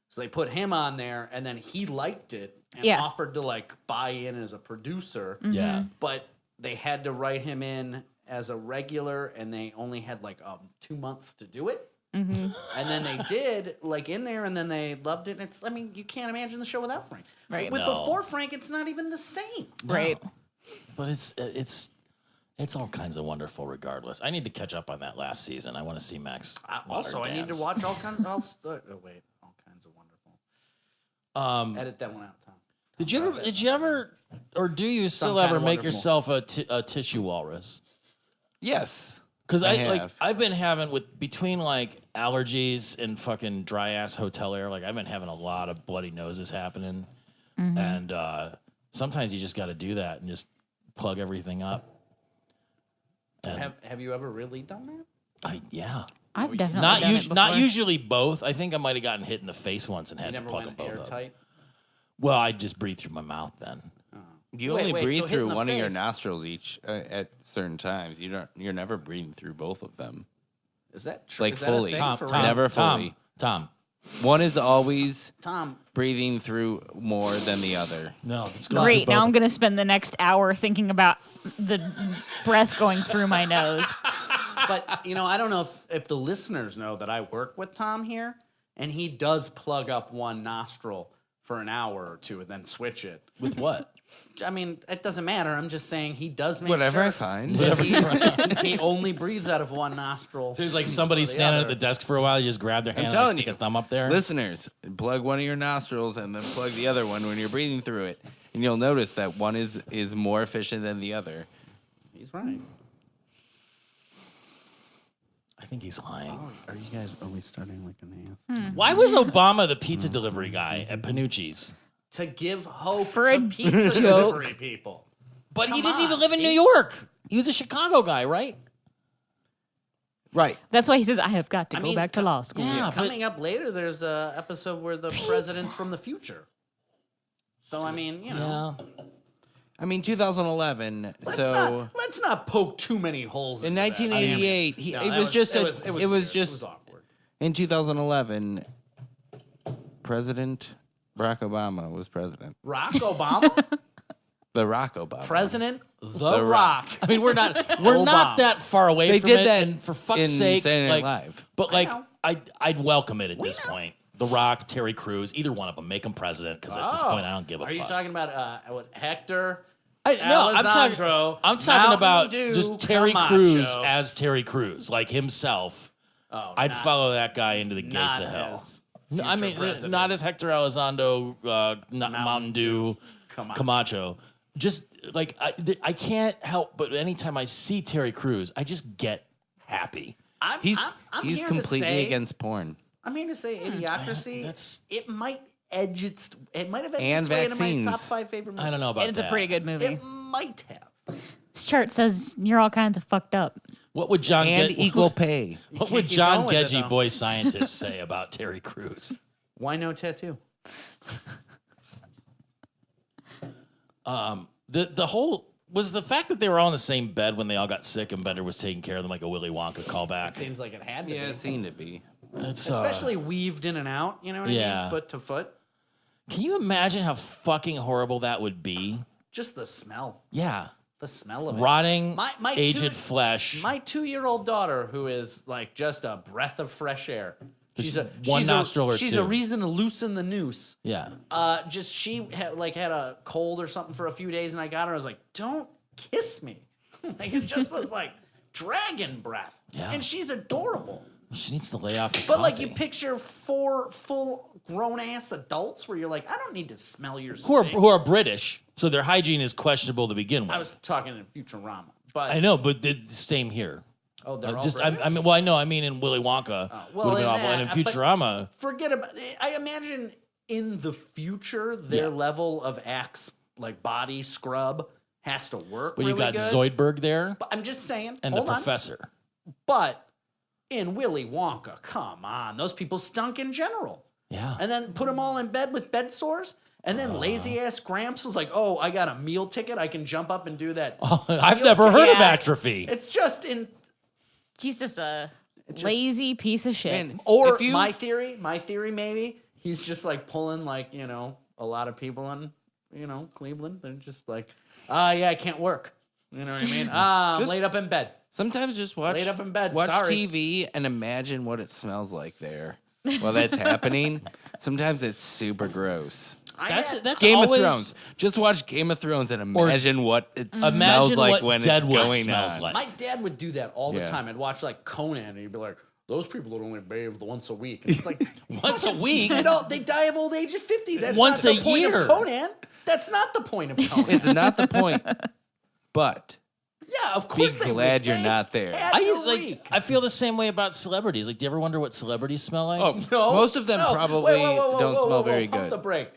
So they put him on there, and then he liked it and Yeah. offered to like buy in as a producer. Yeah. But they had to write him in as a regular, and they only had like 2 months to do it. And then they did like in there, and then they loved it. And it's, I mean, you can't imagine the show without Frank. Right. With No. before Frank, it's not even the same. Right. But it's all kinds of wonderful regardless. I need to catch up on that last season. I want to see Max. Also, I need to dance. watch all kinds. All kinds of wonderful. Edit that one out, Tom. Did you ever, or do you still kind ever of make wonderful. yourself a tissue walrus? Yes. Because I like have. I've been having between like allergies and fucking dry ass hotel air, like I've been having a lot of bloody noses happening, and sometimes you just got to do that and just plug everything up. And Have you ever really done that? yeah, I've definitely not done it before. not usually both. I think I might have gotten hit in the face once and You had to never plug went them both up. airtight. Well, I just breathe through my mouth then. You Wait, only wait, breathe so hit in through the one of your face. nostrils each at certain times. You're never breathing through both of them. Is that true? Like Is that fully. A thing Tom, for Tom, real? Never Tom, fully. Tom. One is always Tom, breathing through more than the other. No, it's going Great. through Now both. I'm going to spend the next hour thinking about the breath going through my nose. but I don't know if the listeners know that I work with Tom here, and he does plug up one nostril for an hour or two and then switch it. With what? I mean, it doesn't matter. I'm just saying he does make Whatever sure I find. that he only breathes out of one nostril. There's like somebody standing at the desk for a while. You just grab their hand and telling stick you. a thumb up there. Listeners, plug one of your nostrils and then plug the other one when you're breathing through it. And you'll notice that one is more efficient than the other. He's right. I think he's lying. Are we starting like an Why was Obama the pizza delivery guy at Panucci's? to give hope For to a pizza joke. delivery people? But he Come didn't even on, live in he- New York. He was a Chicago guy, right? Right. That's why he says, I have got to I go mean, back to law school. Yeah, but Coming up later, there's a episode where the president's from the future. So I mean, yeah. I mean, 2011. let's not poke too many holes In into that. 1988, No, it that was just it was it was weird. just awkward. in 2011. President Barack Obama was president. Rock Obama, The Rock Obama. President the Rock. I mean, we're not that far away They from did it. that And for fuck's in sake, Saturday Night like, Live. but I like, know. I'd welcome it at this know. point. The Rock, Terry Crews, either one of them, make him president because at this point I don't give a Are fuck. you talking about what, Hector? No, I'm Alessandro, talking Mountain about Dew, just Terry Camacho. Crews as Terry Crews, like himself. Oh, I'd not- follow that guy into the gates not of hell. as No, I future mean, president. not as Hector Elizondo, Mountain Dew, Camacho. Just like I can't help but anytime I see Terry Crews, I just get happy. He's I'm he's here to completely say- against porn. I'm here to say Idiocracy. that's- It might edge its. It might have edged And its way into my vaccines. top 5 favorite movies. I don't know about And it's that. a pretty good movie. It might have. This chart says you're all kinds of fucked up. What would John And Ge- equal pay. What can't would keep John going with it, Gedgy, though. boy scientist, say about Terry Crews? Why no tattoo? The whole was the fact that they were all in the same bed when they all got sick and Bender was taking care of them like a Willy Wonka callback. Seems like it had to Yeah, be. it seemed to be. It's, Especially weaved in and out. You know what I Yeah. mean? Foot to foot. can you imagine how fucking horrible that would be? Just the smell. Yeah, The smell of it. rotting, My aged two- flesh. My 2-year-old daughter, who is like just a breath of fresh air. She's a one she's nostril or She's two. a reason to loosen the noose. Yeah, Just she had a cold or something for a few days, and I got her. I was like, "Don't kiss me." Like it just was like dragon breath. Yeah. And she's adorable. she needs to lay off. The But like you coffee. picture 4 full grown ass adults where you're like, I don't need to smell your who stink. are British, so their hygiene is questionable to begin with. I was talking in Futurama, but I know, but the same here. oh, they're all Just British? I mean, well, I know. I mean, in Willy Wonka, well, would have been in awful, and in that, but- Futurama, forget about. I imagine in the future their Yeah. level of Axe like body scrub has to work. but really you got good. Zoidberg there But I'm just saying. and hold the on. professor. But in Willy Wonka, come on, those people stunk in general. Yeah, And then put them all in bed with bed sores. And then lazy ass Gramps was like, "Oh, I got a meal ticket. I can jump up and do that." I've meal never heard of ticket." atrophy. It's just in. She's just a Lazy piece of shit. Man, Or if you- my theory maybe, he's just like pulling like, a lot of people in, Cleveland. They're just like, yeah, I can't work. You know what I mean? I'm Just- laid up in bed. Sometimes just watch Laid up in bed, watch sorry. TV and imagine what it smells like there while that's happening. Sometimes it's super gross. That's Game always, of Thrones. Just watch Game of Thrones and imagine what it smells Imagine like what when it's Deadwood going smells on. like. My dad would do that all the Yeah. time. I'd watch like Conan and he'd be like, those people would only bathe once a week. And it's like, Once a week. they die of old age at 50. That's Once not the a point year. of Conan. That's not the point of Conan. It's not the point. But yeah, of be course they glad would. you're They not there. had I the just, week. I feel the same way about celebrities. Like, do you ever wonder what celebrities smell like? Oh, No, most of them no. probably Whoa, don't smell very pump good. the brake.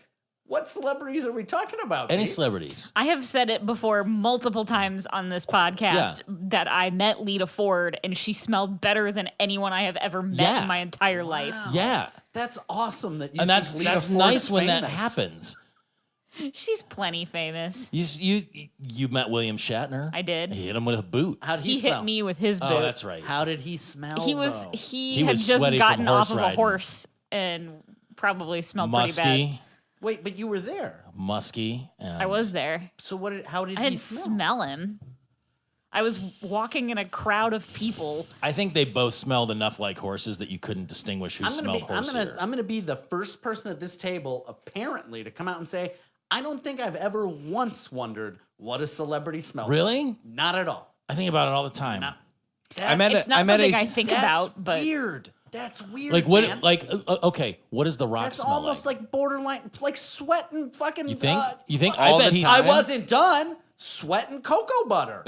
What celebrities are we talking about? Any Pete? celebrities? I have said it before multiple times on this podcast that I met Lita Ford and she smelled better than anyone I have ever met Yeah. in my entire life. Yeah. That's awesome that you And think that's Lita Ford nice is when that famous. happens. She's plenty famous. You met William Shatner. I did. You hit him with a boot. How'd he, He smell? hit me with his boot. Oh, that's right. How did he smell? He was though? he, He had was just sweaty gotten from off horse of a riding. horse and probably smelled pretty bad. Musky. Wait, but you were there. Musky. And I was there. So how did I he didn't smell? smell him. I was walking in a crowd of people. I think they both smelled enough like horses that you couldn't distinguish who smelled horsier. I'm gonna be the first person at this table, apparently, to come out and say, I don't think I've ever once wondered what a celebrity smells. Really? Like. Not at all. I think about it all the time. Not. It's not something I think That's about, but weird. That's weird. Like what? Man. Okay, what does The Rock That's smell almost like borderline, like sweat and fucking. You think? fuck. I all bet the he's. time? I wasn't done. Sweat and cocoa butter.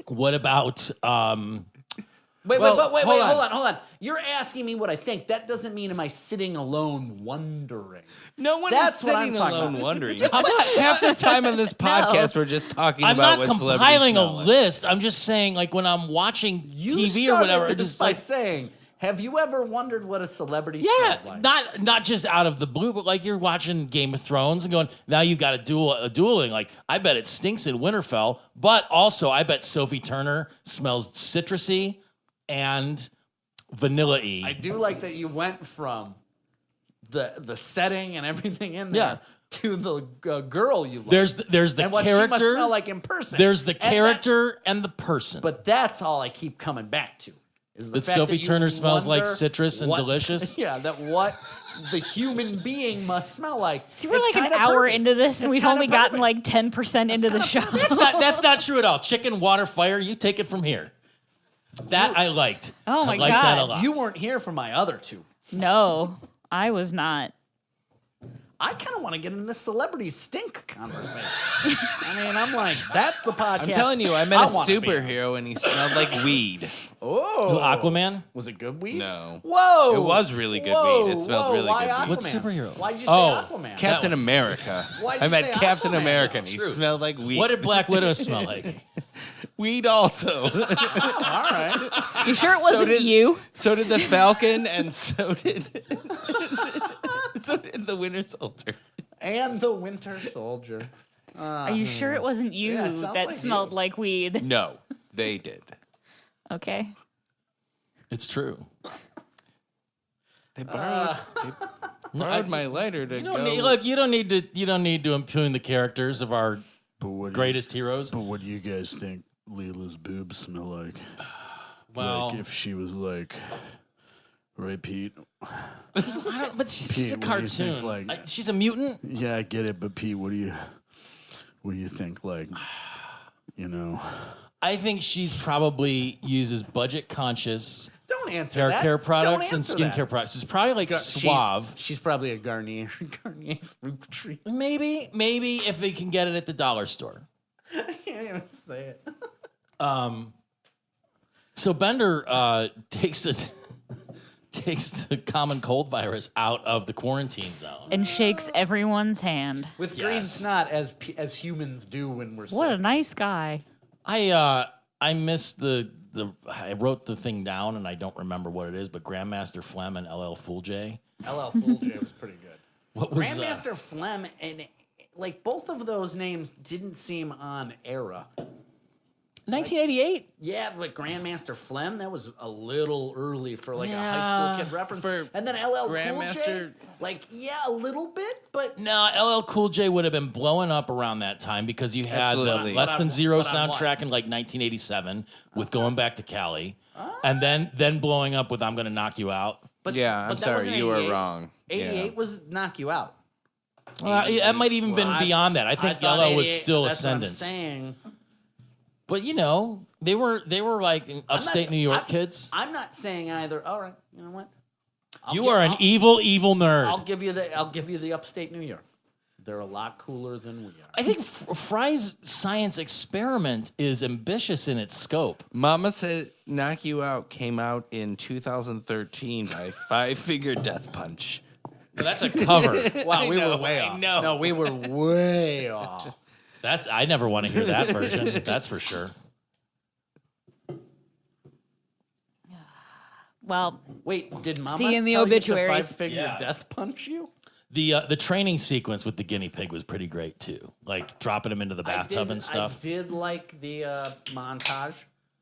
What about? Wait, Well, hold on. You're asking me what I think. That doesn't mean am I sitting alone wondering. No one That's is what sitting I'm talking alone about. wondering. Half the time on this podcast, we're just talking I'm about not what celebrities compiling a smell like. list. I'm just saying, like when I'm watching You TV or started whatever, this just by like saying, have you ever wondered what a celebrity yeah, smelled like? not just out of the blue, but like you're watching Game of Thrones and going, now you've got a dueling. Like I bet it stinks in Winterfell, but also I bet Sophie Turner smells citrusy and vanilla-y. I do like that you went from the setting and everything in there Yeah. to the girl you love. There's the and what character. she must smell like in person. There's the And that- character and the person. but that's all I keep coming back to. Is the That fact Sophie that you Turner smells like wonder citrus and what- delicious? Yeah, that what the human being must smell like. see, we're It's like an kinda hour perfect. into this, and It's we've kinda only gotten perfect. like 10% into the show. that's not true at all. Chicken, water, fire. You take it from here. That I liked. Oh my I liked that a God. lot. You weren't here for my other two. No, I was not. I kind of want to get in this celebrity stink conversation. I mean, I'm like, that's the podcast. I'm telling you, I met a wanna be on. superhero and he smelled like weed. Oh, Who, Aquaman? Was it good weed? No. Whoa. It was really good Whoa, weed. It smelled whoa, really why good weed. Aquaman? What superhero? Why'd you say Oh, Aquaman? Captain one. America. Why'd I you met say Captain Aquaman? America and That's he true. smelled like weed. What did Black Widow smell like? Weed also. All right. You sure it wasn't did- you? So did the Falcon and so did the Winter Soldier. And the Winter Soldier. Are you sure it wasn't you Yeah, it sounds that like smelled you. like weed? No, they did. Okay. It's true. They borrowed my lighter to You go. don't need, look, you don't need to impugn the characters of our greatest heroes. But what do you guys think Leela's boobs smell like? Well, Like if she was like, right, Pete? I don't, but she's Pete, a what do you think, cartoon. like- She's a mutant. Yeah, I get it, but Pete, what do you think? Like, you know, I think she's probably uses budget conscious Don't answer hair that. care Don't products and answer skincare that. products. It's probably like Suave. She's probably a Garnier fruit tree. Maybe if they can get it at the dollar store. I can't even say it. So Bender takes the common cold virus out of the quarantine zone. And shakes everyone's hand. With green snot, as humans do when we're What a sick. nice guy. I missed the I wrote the thing down and I don't remember what it is, but Grandmaster Flem and LL Fool J. LL Fool J was pretty good. What was Grandmaster Flem and like both of those names didn't seem on era. 1988. Yeah, but Grandmaster Flem, that was a little early for like a high Yeah. school kid reference. For And then LL Cool J, Grandmaster- like, yeah, a little bit, but No, LL Cool J would have been blowing up around that time because you had Absolutely. the Less But Than on- Zero but on what? soundtrack in like 1987 with Going Back to Cali, and then blowing up with I'm Gonna Knock You Out. but Yeah, I'm but that sorry, wasn't you were 88. wrong. 88 was Knock You Out. That might even been beyond that. I think thought LL was 88 still that's what I'm ascendant. saying. But you know, they were like upstate New York I'm- kids. I'm not saying either. All right, you know what? You are an evil nerd. I'll give you the upstate New York. They're a lot cooler than we are. I think Fry's science experiment is ambitious in its scope. Mama Said Knock You Out came out in 2013 by Five Finger Death Punch. But that's a cover. Wow, we know, were way I off. know. No, we were way off. I never want to hear that version. That's for sure. Well, Wait, did Mama See you in the tell obituaries. You to five-finger Yeah. death punch you? The training sequence with the guinea pig was pretty great too. Like dropping him into the bathtub and stuff. I did like the montage.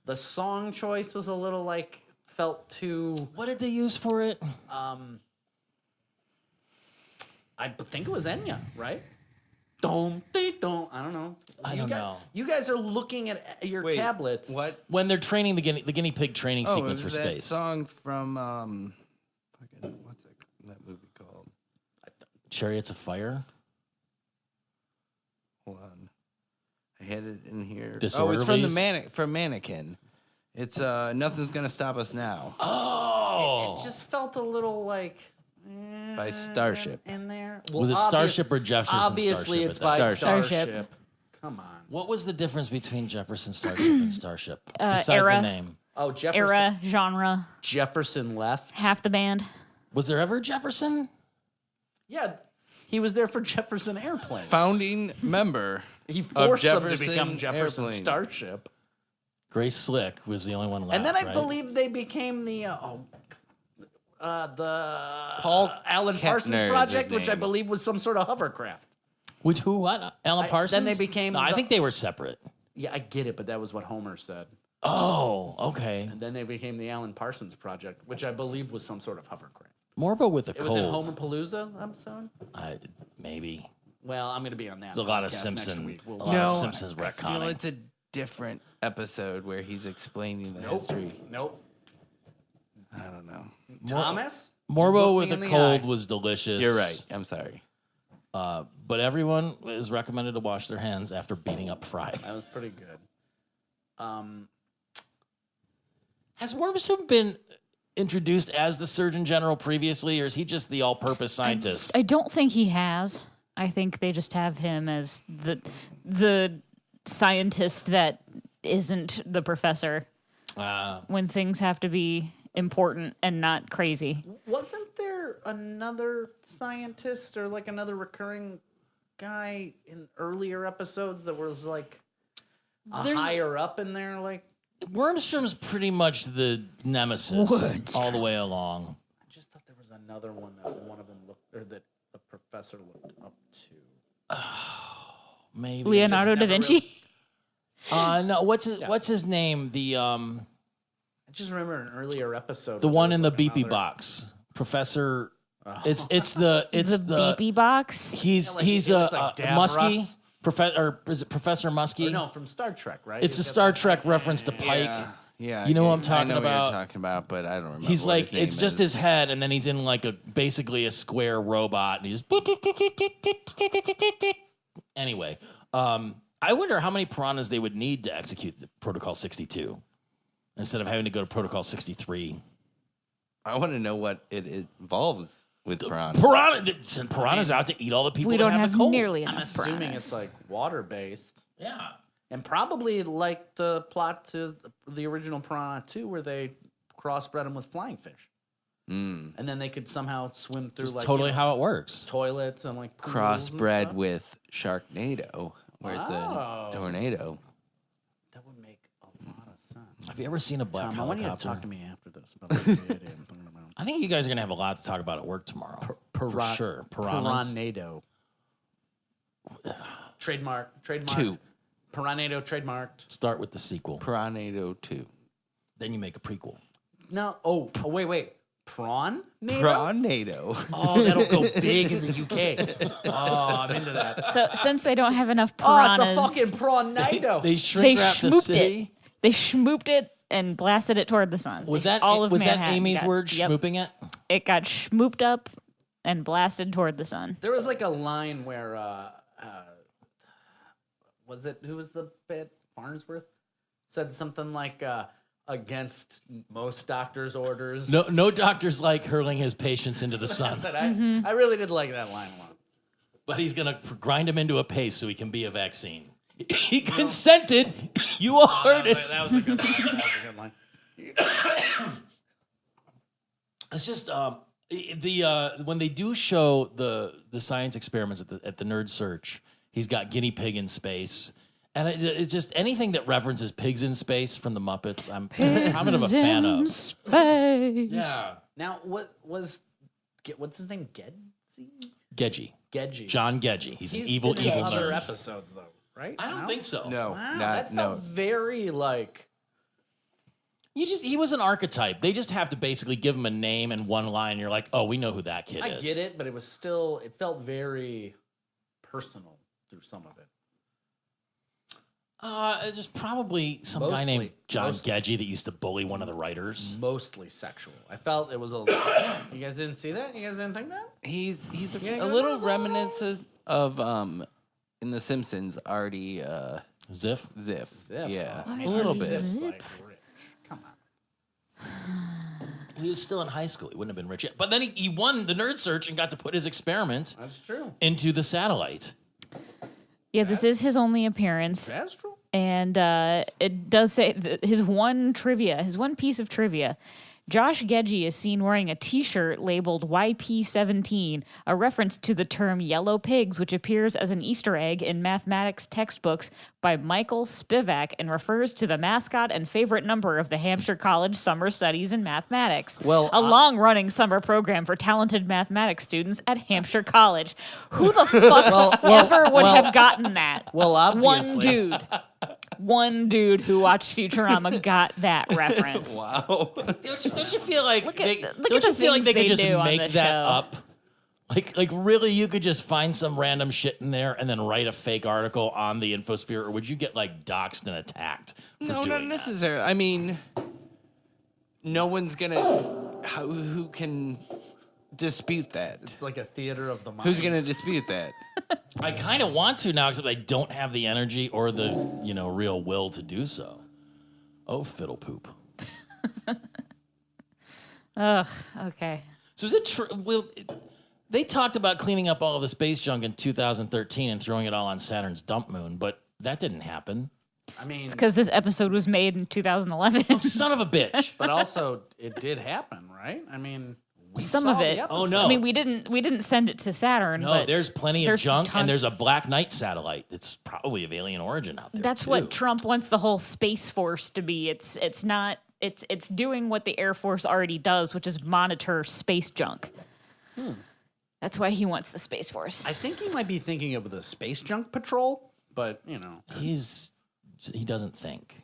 The song choice was a little like felt too. What did they use for it? I think it was Enya, right? Don't. I don't know. I You don't guys- know. You guys are looking at your Wait, tablets. What? When they're training the guinea pig training Oh, it sequence was for that space. song from fucking what's that movie called? Chariots of Fire. Hold on, I had it in here. Oh, Disorderlies? it's from Mannequin. It's Nothing's Gonna Stop Us Now Oh, It just felt a little like by Starship. in there. Was it Starship or Jefferson Obviously, Starship it's at by that Starship. Starship. Come on. what was the difference between Jefferson Starship and Starship? Besides era. the name. Oh, Jefferson. era, genre, Jefferson left. half the band. Was there ever Jefferson? Yeah, he was there for Jefferson Airplane. Founding member. He forced them to Jefferson become Jefferson Airplane. Starship. Grace Slick was the only one left. And then I right? believe they became the Paul Alan Kettner Parsons is his project, which I name. believe was some sort of hovercraft. Which who? What? Alan Parsons. then they became No, I the- think they were separate. Yeah, I get it, but that was what Homer said. Oh, okay. And then they became the Alan Parsons project, which I believe was some sort of hovercraft. Morbo with a It was in cold. Homer Palooza episode. Maybe. Well, I'm going to be on that. There's a lot of podcast next Simpson. week. A We'll- lot of Simpsons I feel retconning. it's a different episode where he's explaining the history. Nope. I don't know. Thomas. Morbo Look with me a in the cold eye. was delicious. You're right. I'm sorry. But everyone is recommended to wash their hands after beating up Fry. That was pretty good. Has Wormstone been introduced as the Surgeon General previously, or is he just the all-purpose scientist? I don't think he has. I think they just have him as the scientist that isn't the professor when things have to be important and not crazy. Wasn't there another scientist or like another recurring guy in earlier episodes that was like There's- higher up in there? Like, Wormstrom's pretty much the nemesis all the way along. I just thought there was another one that one of them looked, or that the professor looked up to. Maybe Leonardo da never Vinci? No, what's his name? I just remember an earlier episode. The where one there in was the like beepy another- box, Professor. It's the the beepy box? He's like, he's it a was like Muskie. Davros. Or is it Professor Muskie? Or no, from Star Trek, right? It's a He's got Star that- Trek reference to Pike. Yeah. You know what I'm I talking know what about? you're talking about, but I don't remember. He's what like, his name it's just is. his head, and then he's in like basically a square robot, and he's anyway. I wonder how many piranhas they would need to execute the Protocol 62 instead of having to go to Protocol 63. I want to know what it involves with piranha. Send piranhas out to eat all the people We that don't have have the cold. nearly I'm enough assuming piranhas. it's like water based. Yeah. And probably like the plot to the original Piranha 2 where they crossbred them with flying fish. And then they could somehow swim through like Totally how it works. toilets and like pools and Crossbred stuff. with Sharknado, where it's Wow. a tornado. That would make a lot of sense. Have you ever seen a black Tom, I want you to helicopter? talk to me after this. About the idea I'm thinking about. I think you guys are gonna have a lot to talk about at work tomorrow. For sure. Piranhas. Piranado. Trademark. Two. Piranado trademarked. Start with the sequel. Piranado 2. Then you make a prequel. No. Oh, wait. Prawn? Piranado. Oh, that'll go big in the UK. Oh, I'm into that. So since they don't have enough Oh, it's piranhas, a fucking prawnado. They shrink wrap the schmooped city. it. They schmooped it and blasted it toward the sun. Was They- that all of was that Manhattan Amy's got- word? Yep. Schmooping it. It got schmooped up and blasted toward the sun. There was like a line where, who was the bit? Farnsworth? Said something like, against most doctors' orders. No doctor's like hurling his patients into the sun, I really did like that line a lot. but he's gonna grind him into a paste so he can be a vaccine. He consented. You all heard it. That was a good line. That was a good line. It's just when they do show the science experiments at the Nerd Search, he's got guinea pig in space, and it's just anything that references pigs in space from the Muppets. I'm kind of a fan of. Space. Yeah, Now, what's his name? Gedgy, Gedgy. John Gedgy. He's an evil been in evil other nerd. episodes, though, right? I don't think so. No, Wow, not that felt very like. He was an archetype. They just have to basically give him a name and one line. And you're like, oh, we know who that kid is. I get it, but it felt very personal through some of it. There's probably some guy named John Mostly. Gedgy that used to bully one of the writers. Mostly sexual. I felt it was a. You guys didn't see that? You guys didn't think that? He's a Yeah, little reminiscent of in The Simpsons, Artie Ziff? Ziff. Ziff, Yeah, huh? a little Artie bit. Ziff. Like rich. Come on. He was still in high school. He wouldn't have been rich yet. But then he won the Nerd Search and got to put his experiment That's true. into the satellite. Yeah, this is his only appearance. That's true. And it does say his one piece of trivia. Josh Gedgy is seen wearing a T-shirt labeled YP17, a reference to the term yellow pigs, which appears as an Easter egg in mathematics textbooks by Michael Spivak and refers to the mascot and favorite number of the Hampshire College Summer Studies in Mathematics, Well, a long-running summer program for talented mathematics students at Hampshire College. Who the fuck ever would have gotten that? Well, obviously. One dude who watched Futurama got that reference. Wow. Don't you feel like Look at the don't you feel like things they could they just do on make this that show. up? Like really, you could just find some random shit in there and then write a fake article on the infosphere, or would you get like doxxed and attacked? For No, doing not that? necessarily. I mean, no one's gonna. Who can dispute that? It's like a theater of the mind. Who's gonna dispute that? I kind of want to now, except I don't have the energy or the real will to do so. Oh, fiddle poop. Ugh, okay. So is it true? They talked about cleaning up all of the space junk in 2013 and throwing it all on Saturn's dump moon, but that didn't happen. I mean, Because this episode was made in 2011. Son of a bitch. but also it did happen, right? I mean, we Some saw of the it. episode. Oh, no. I mean, we didn't send it to Saturn. No, but there's plenty of there's junk, tons- and there's a Black Knight satellite that's probably of alien origin out there. That's too. what Trump wants the whole Space Force to be. It's doing what the Air Force already does, which is monitor space junk. That's why he wants the Space Force. I think he might be thinking of the Space Junk Patrol, but He doesn't think.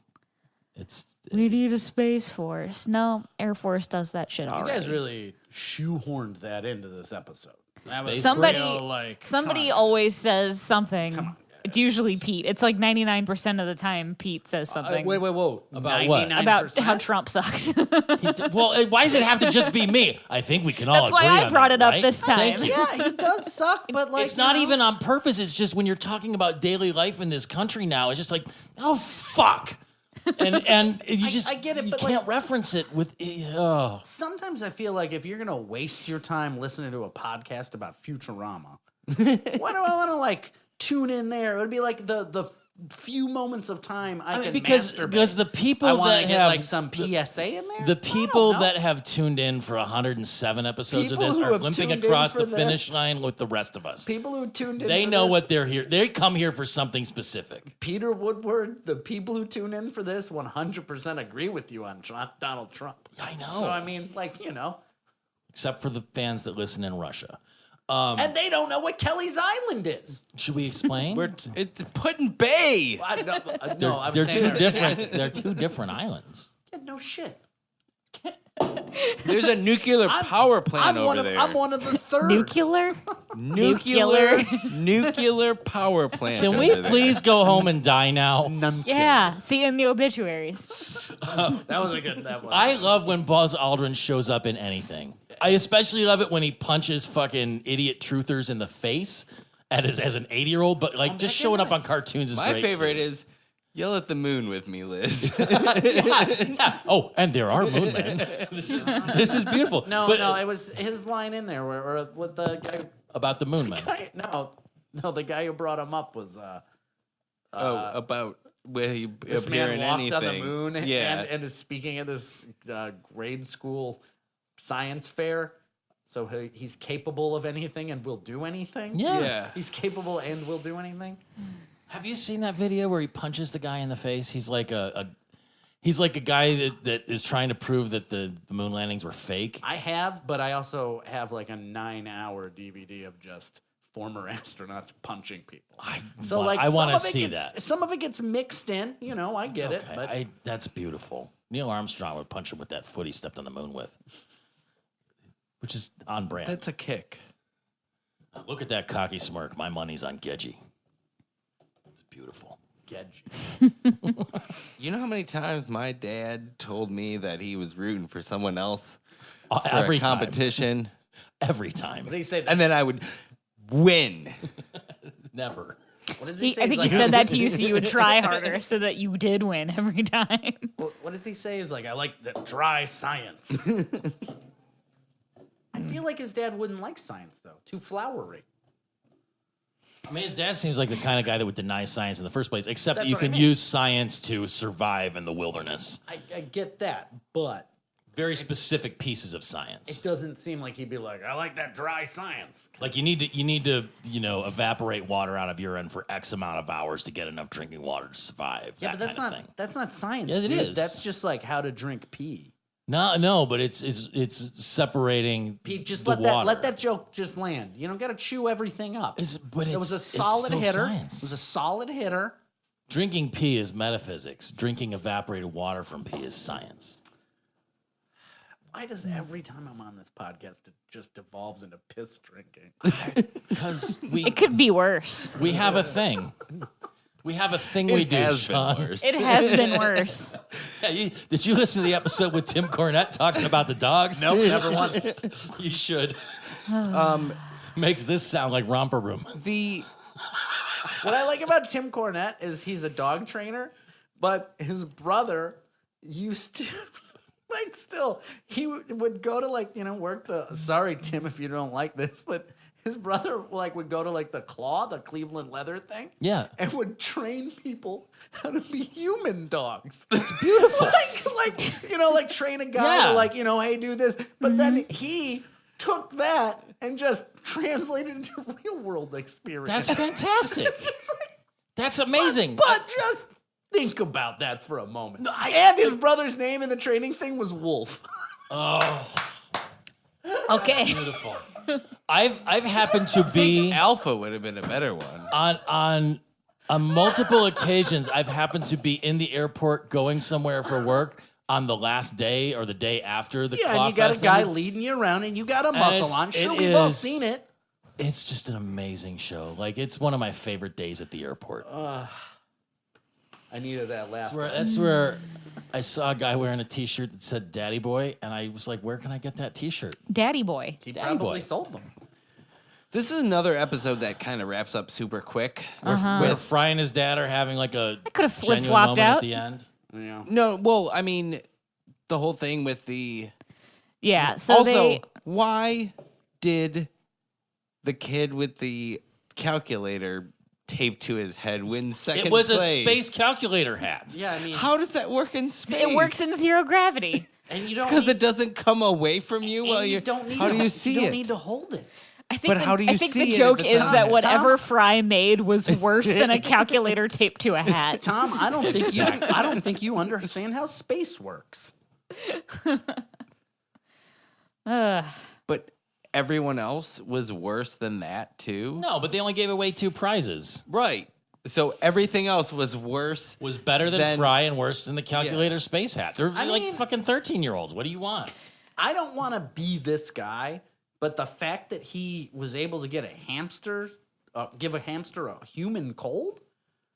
We need a Space Force. No, Air Force does that shit you already. guys really shoehorned that into this episode. That was Somebody, real, like, somebody come on, always says something. Come on, It's usually Pete. It's like 99% of the time Pete says something wait, whoa. About what? 99%? about how Trump sucks. Well, why does it have to just be me? I think we can all That's agree why I on brought that, it up right? this time. Yeah, he does suck, but like It's not you know, even on purpose. It's just when you're talking about daily life in this country now, it's just like, oh fuck, and you just I get it, you but, can't like- reference it with. Oh. Sometimes I feel like if you're gonna waste your time listening to a podcast about Futurama, why do I want to like tune in there? It would be like the few moments of time I can because masturbate. the people I want that to get have like some PSA in there. the I people don't know. that have tuned in for 107 episodes People of this who are have limping tuned in across for the finish this- line with the rest of us. People who tuned in, They for know this, what they're here. They come here for something specific. Peter Woodward, the people who tune in for this 100% agree with you on Donald Trump. I know. So I mean, like, Except for the fans that listen in Russia. And they don't know what Kelly's Island is. Should we explain? It's Put-in Bay. They're two different. They're two different islands. Yeah, no shit. There's a nuclear power plant over there. I'm one of the third. Nuclear? Nuclear power plant. Can we over there. please go home and die now? Yeah. See in the obituaries. That was a good. That was. I love when Buzz Aldrin shows up in anything. I especially love it when he punches fucking idiot truthers in the face as an 80-year-old. But like just showing up on cartoons is My great. favorite too. is yell at the moon with me, Liz. Yeah. Oh, and there are moon men. This is beautiful. No, but, it was his line in there where with the guy. about the moon men. No, the guy who brought him up was. About where you This appear man in walked anything. on the moon Yeah. and is speaking at this grade school science fair. So he's capable of anything and will do anything. Yeah. He's capable and will do anything. Have you seen that video where he punches the guy in the face? He's like he's like a guy that is trying to prove that the moon landings were fake. I have, but I also have like a 9-hour DVD of just former astronauts punching people. I some want to of it see gets- that. Some of it gets mixed in. You know, I get it. Okay, But that's beautiful. Neil Armstrong would punch him with that foot he stepped on the moon with, which is on brand. That's a kick. Look at that cocky smirk. My money's on Gedgy. It's beautiful. Gedge. You know how many times my dad told me that he was rooting for someone else for Every a time. competition, Every time. What did he say? and then I would win. Never. What does he I say? think He's he like- said that to you so you would try harder so that you did win every time. What does he say? He's like, I like the dry science. I feel like his dad wouldn't like science though. Too flowery. I mean, his dad seems like the kind of guy that would deny science in the first place, except That's that you what I can mean. use science to survive in the wilderness. I get that, but Very specific pieces of it science. doesn't seem like he'd be like, I like that dry science. Like you need to evaporate water out of urine for X amount of hours to get enough drinking water to survive. Yeah, that but kind of thing. that's not science. Yeah, it dude. is. That's just like how to drink pee. No, but it's separating Pete, just the water. let that joke just land. You don't got to chew everything up. But It was a it's solid still hitter. science. It was a solid hitter. Drinking pee is metaphysics. Drinking evaporated water from pee is science. Why does every time I'm on this podcast it just devolves into piss drinking? Because It could be worse. we have a thing. We have a thing It we do, has Sean. been worse. It has been worse. Yeah, did you listen to the episode with Tim Cornette talking about the dogs? Nope, never once. You should. Makes this sound like Romper Room. What I like about Tim Cornette is he's a dog trainer, but his brother used to, like, still, he would go to, work the, sorry, Tim, if you don't like this, but his brother, would go to, the claw, the Cleveland leather thing. Yeah. And would train people how to be human dogs. It's beautiful. Train a guy Yeah. to, hey, do this. But then he took that and just translated it into real world experience. That's fantastic. That's amazing. But just think about that for a moment. And his brother's name in the training thing was Wolf. Oh, Okay. beautiful. I've happened to be Alpha would have been a better one. on multiple occasions. I've happened to be in the airport going somewhere for work on the last day or the day after the Yeah, Claw and you got a Fest guy ended. leading you around, and you got a muscle on. Sure, it we've all is- seen it. It's just an amazing show. Like it's one of my favorite days at the airport. I needed that laugh. That's where I saw a guy wearing a T-shirt that said "Daddy Boy," and I was like, "Where can I get that T-shirt?" Daddy boy. He Daddy probably boy. sold them. This is another episode that kind of wraps up super quick. Where Fry and his dad are having like a I could have genuine flip-flopped moment out. at the end. Yeah. No, well, I mean, the whole thing with the. Yeah. So Also, why did the kid with the calculator taped to his head win second It was place? a space calculator hat. Yeah, I mean, How does that work in space? it works in zero gravity. and you don't because need, it doesn't come away from you while and you you're. don't need How do to, you see you don't it? need to hold it. I think But how do you I think see the it joke if it's is on that it? whatever Tom? Fry made was worse than a calculator taped to a hat. Tom, I don't think you understand how space works. Ugh. But everyone else was worse than that too. No, but they only gave away 2 prizes. Right. So everything else was worse. Was better than Fry and worse than the calculator space hat. They're like fucking 13-year-olds. What do you want? I don't want to be this guy, but the fact that he was able to get a hamster, give a hamster a human cold,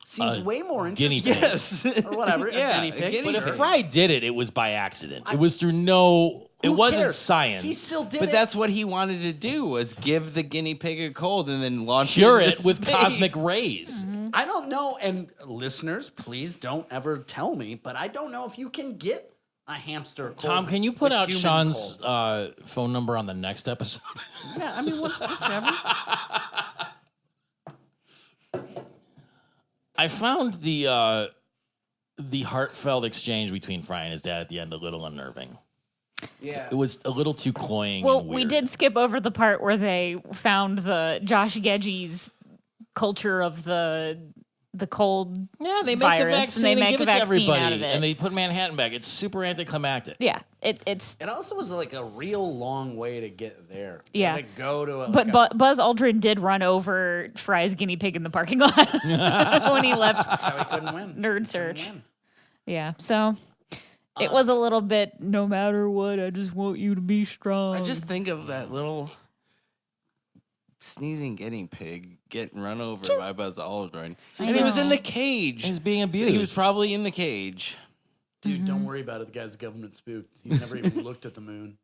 seems way more interesting. Guinea pig. Yes. Or whatever. Yeah, a guinea pig. guinea But pig. if Fry did it, it was by accident. It was through no... It Who wasn't cares? science. He still did But it. that's what he wanted to do, was give the guinea pig a cold and then launch Cure into it with space. cosmic rays. I don't know, and listeners, please don't ever tell me, but I don't know if you can get a hamster cold. Tom, can you put with out human Sean's colds. phone number on the next episode? Yeah, I mean, whichever. I found the heartfelt exchange between Fry and his dad at the end a little unnerving. Yeah. It was a little too cloying. Well, and we weird. did skip over the part where they found the Josh Gedge's culture of the cold. Yeah, they make virus, a and vaccine they and make give a it to vaccine everybody, out of it. and they put Manhattan back. It's super anticlimactic. Yeah, it's. It also was like a real long way to get there. Yeah. To go to a, But like a, Buzz Aldrin did run over Fry's guinea pig in the parking lot when he left that's how he couldn't win. Nerd Search. Couldn't win. Yeah, so it was a little bit. No matter what, I just want you to be strong. I just think of that little sneezing guinea pig getting run over by Buzz Aldrin. I And he was in know. the cage. He's being So abused. he was probably in the cage. Dude, don't worry about it. The guy's government spooked. He's never even looked at the moon.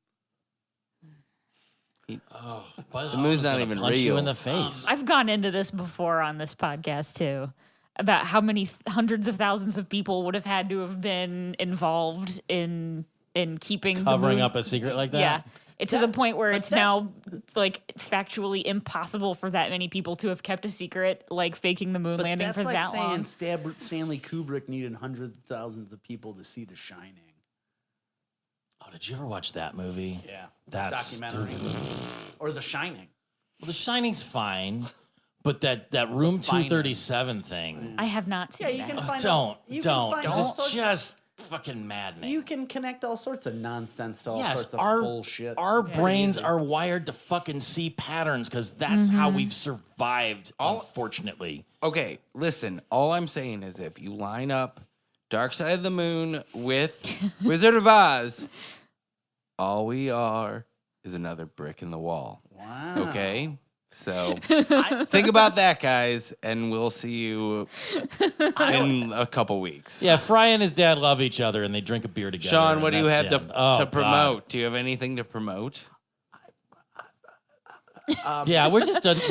Buzz The moon's Aldrin's not gonna even punch you real. in the face. I've gone into this before on this podcast too, about how many hundreds of thousands of people would have had to have been involved in keeping Covering the moon. up a secret like that. Yeah. To the point where it's that- now like factually impossible for that many people to have kept a secret, like faking the moon But landing that's for like that saying long. Stanley Kubrick needed hundreds of thousands of people to see The Shining. Oh, did you ever watch that movie? Yeah. That's Documentary. Or The Shining. Well, The Shining's fine, but that room Finer. 237 thing. I have not seen Yeah, you that. can find Don't. you can find all It's sorts- just fucking maddening. You can connect all sorts of nonsense to all Yes, sorts of our bullshit. our It's pretty brains easy. are wired to fucking see patterns because that's how we've survived. Unfortunately, Okay, listen. All I'm saying is if you line up Dark Side of the Moon with Wizard of Oz, all we are is another brick in the wall. Wow. Okay? So think about that, guys, and we'll see you in a couple weeks. yeah. Fry and his dad love each other and they drink a beer together. Sean, what do and you that's have the to end. Oh, promote? God. Do you have anything to promote? Yeah, we're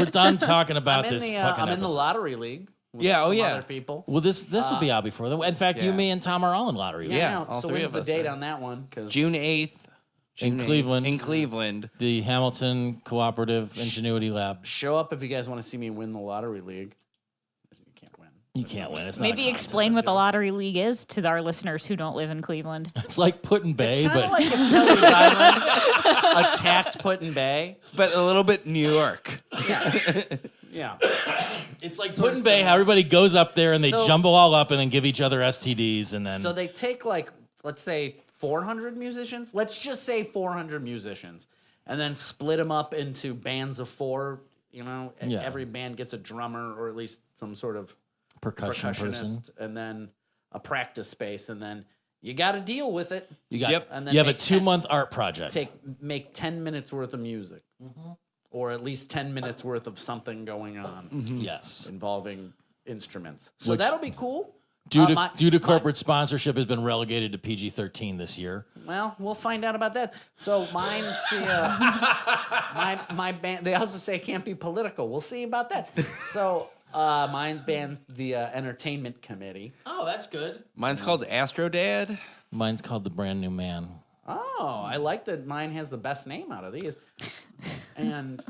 done talking about I'm in this the fucking I'm in the episode. lottery league. With Yeah, oh, some yeah. Other people. Well, this will be out before. In fact, you, Yeah. me, and Tom are all in lottery. Yeah. Yeah. I know. all So three when's of the us date are. on that one? 'Cause June 8th. In June 8th, Cleveland. In Cleveland. The Hamilton Cooperative Ingenuity Lab. show up if you guys want to see me win the lottery league. You can't win. You can't win. It's not Maybe a contest. explain what the lottery league is to our listeners who don't live in Cleveland. It's like Put-in Bay, Kind but of like if Kelly's Island attacked Put-in-Bay. But a little bit New York. Yeah. it's like sort of Put-in Bay. similar. How everybody goes up there and they So- jumble all up and then give each other STDs and then. So they take like, let's say 400 musicians. Let's just say 400 musicians, and then split them up into bands of 4. You know, and Yeah. every band gets a drummer or at least some sort of percussion person. percussionist, and then a practice space, and then you got to deal with it. You got. Yep. And then You have a make 10 2-month art project. Make 10 minutes worth of music, or at least 10 minutes worth of something going on Yes. involving instruments. So Which- that'll be cool. Due to my- corporate sponsorship has been relegated to PG-13 this year. Well, we'll find out about that. So mine's the my band. They also say it can't be political. We'll see about that. So mine band's the entertainment committee. Oh, that's good. Mine's called Astro Dad. Mine's called The Brand New Man. Oh, I like that mine has the best name out of these. And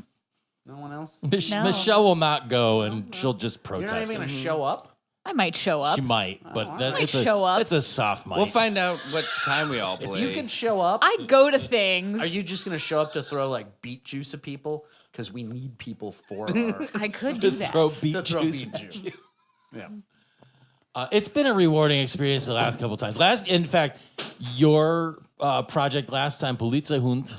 no one else. No. Michelle will not go, and she'll just You're not protest. even it. gonna show up. I might show up. She might, but I that, might it's a, show up. It's a soft mic. We'll find out what time we all play. If you can show up, I go to things. are you just gonna show up to throw like beet juice at people? Because we need people for our I could to do that. throw beet to throw juice. beet juice. Yeah. It's been a rewarding experience the last couple times. In fact, your project last time, Polizei Hund,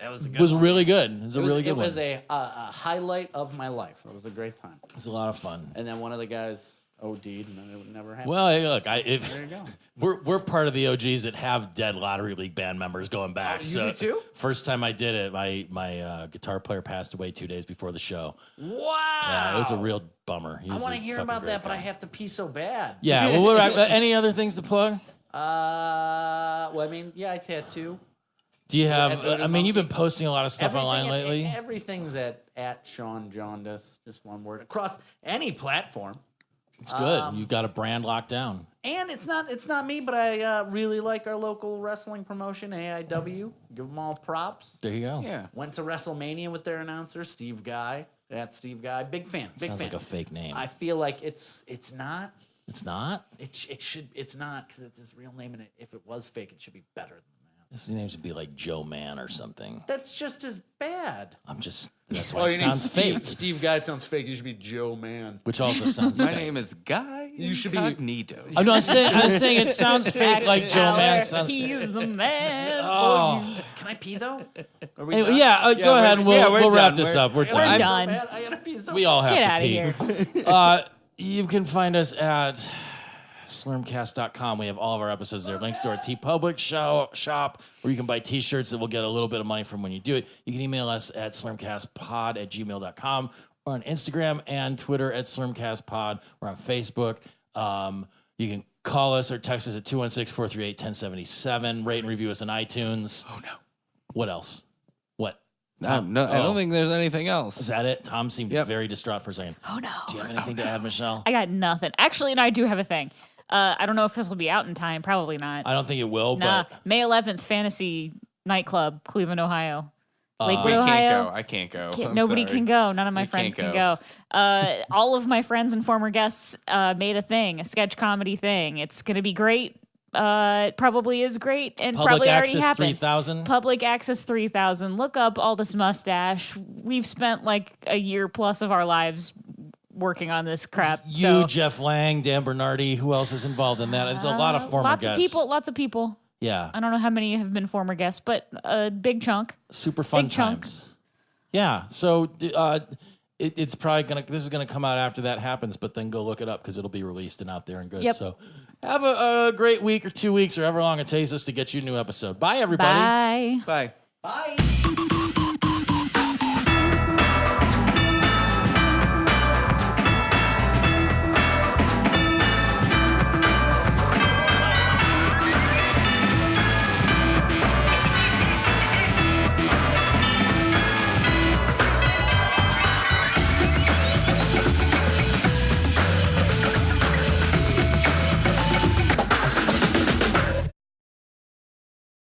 That was a good It was one. really good. It was a really good It one. was a highlight of my life. It was a great time. It was a lot of fun. And then one of the guys OD'd, and then it would never happen. Well, hey, look, there you go. we're part of the OGs that have dead Lottery League band members going back. You do too? First time I did it, my guitar player passed away 2 days before the show. Wow. Yeah, it was a real bummer. He I was want a to hear fucking about great that, but guy. I have to pee so bad. Yeah, well, any other things to plug? Well, I mean, yeah, I tattoo. Do you have? At Voodoo I mean, you've been Monkey. posting a lot of stuff online lately. Everything's at Sean Jaundice, just one word, across any platform. It's good. You've got a brand locked down. And it's not me, but I really like our local wrestling promotion, AIW. Give them all props. There you go. Yeah. Went to WrestleMania with their announcer, Steve Guy. That's Steve Guy. Big fan. Big Sounds fan. like a fake name. I feel like it's not. It's not. It's not because it's his real name, and if it was fake, it should be better than that. His name should be like Joe Man or something. That's just as bad. I'm just. That's why it sounds fake. Steve Guy sounds fake. You should be Joe Man. Which also sounds My fake. name is Guy. You should be- Incognito. I'm not saying. I'm saying it sounds fake, like Joe Man sounds fake. He's the man. Oh. Can I pee though? Are we Anyway, done? yeah, go ahead and we'll we're wrap done. this We're- up. We're We're done. done. I gotta pee so We all have Get to out of pee. here. You can find us at slurmcast.com. We have all of our episodes there. Links to our TeePublic shop, where you can buy T-shirts that will get a little bit of money from when you do it. You can email us at slurmcastpod@gmail.com, or on Instagram and Twitter at slurmcastpod. We're on Facebook. You can call us or text us at 216-438-1077. Rate and review us on iTunes. Oh, no. What else? What? Tom? No, I Oh. don't think there's anything else. Is that it? Tom seemed very distraught for a second. Oh no. Do you have anything to add, Michelle? I got nothing. Actually, no, I do have a thing. I don't know if this will be out in time. Probably not. I don't think it will, Nah. but May 11th, Fantasy Nightclub, Cleveland, Ohio. Lakewood, We Ohio. can't go. I can't go. I'm Nobody sorry. can go. None of my We friends can't can go. All of my friends and former guests made a thing, a sketch comedy thing. It's going to be great. It probably is great, and Public probably already Access happened. 3000. Public Access 3000. Look up Aldous Mustache. We've spent like a year plus of our lives working on this crap. You, so, Jeff Lang, Dan Bernardi. Who else is involved in that? It's a lot of former lots guests. Lots of people. Yeah, I don't know how many have been former guests, but a big chunk. super fun Big chunk. times. Yeah, so it's probably gonna. This is gonna come out after that happens, but then go look it up because it'll be released and out there and good. Yep. So have a great week or 2 weeks or however long it takes us to get you a new episode. Bye, everybody. Bye. Bye. Bye.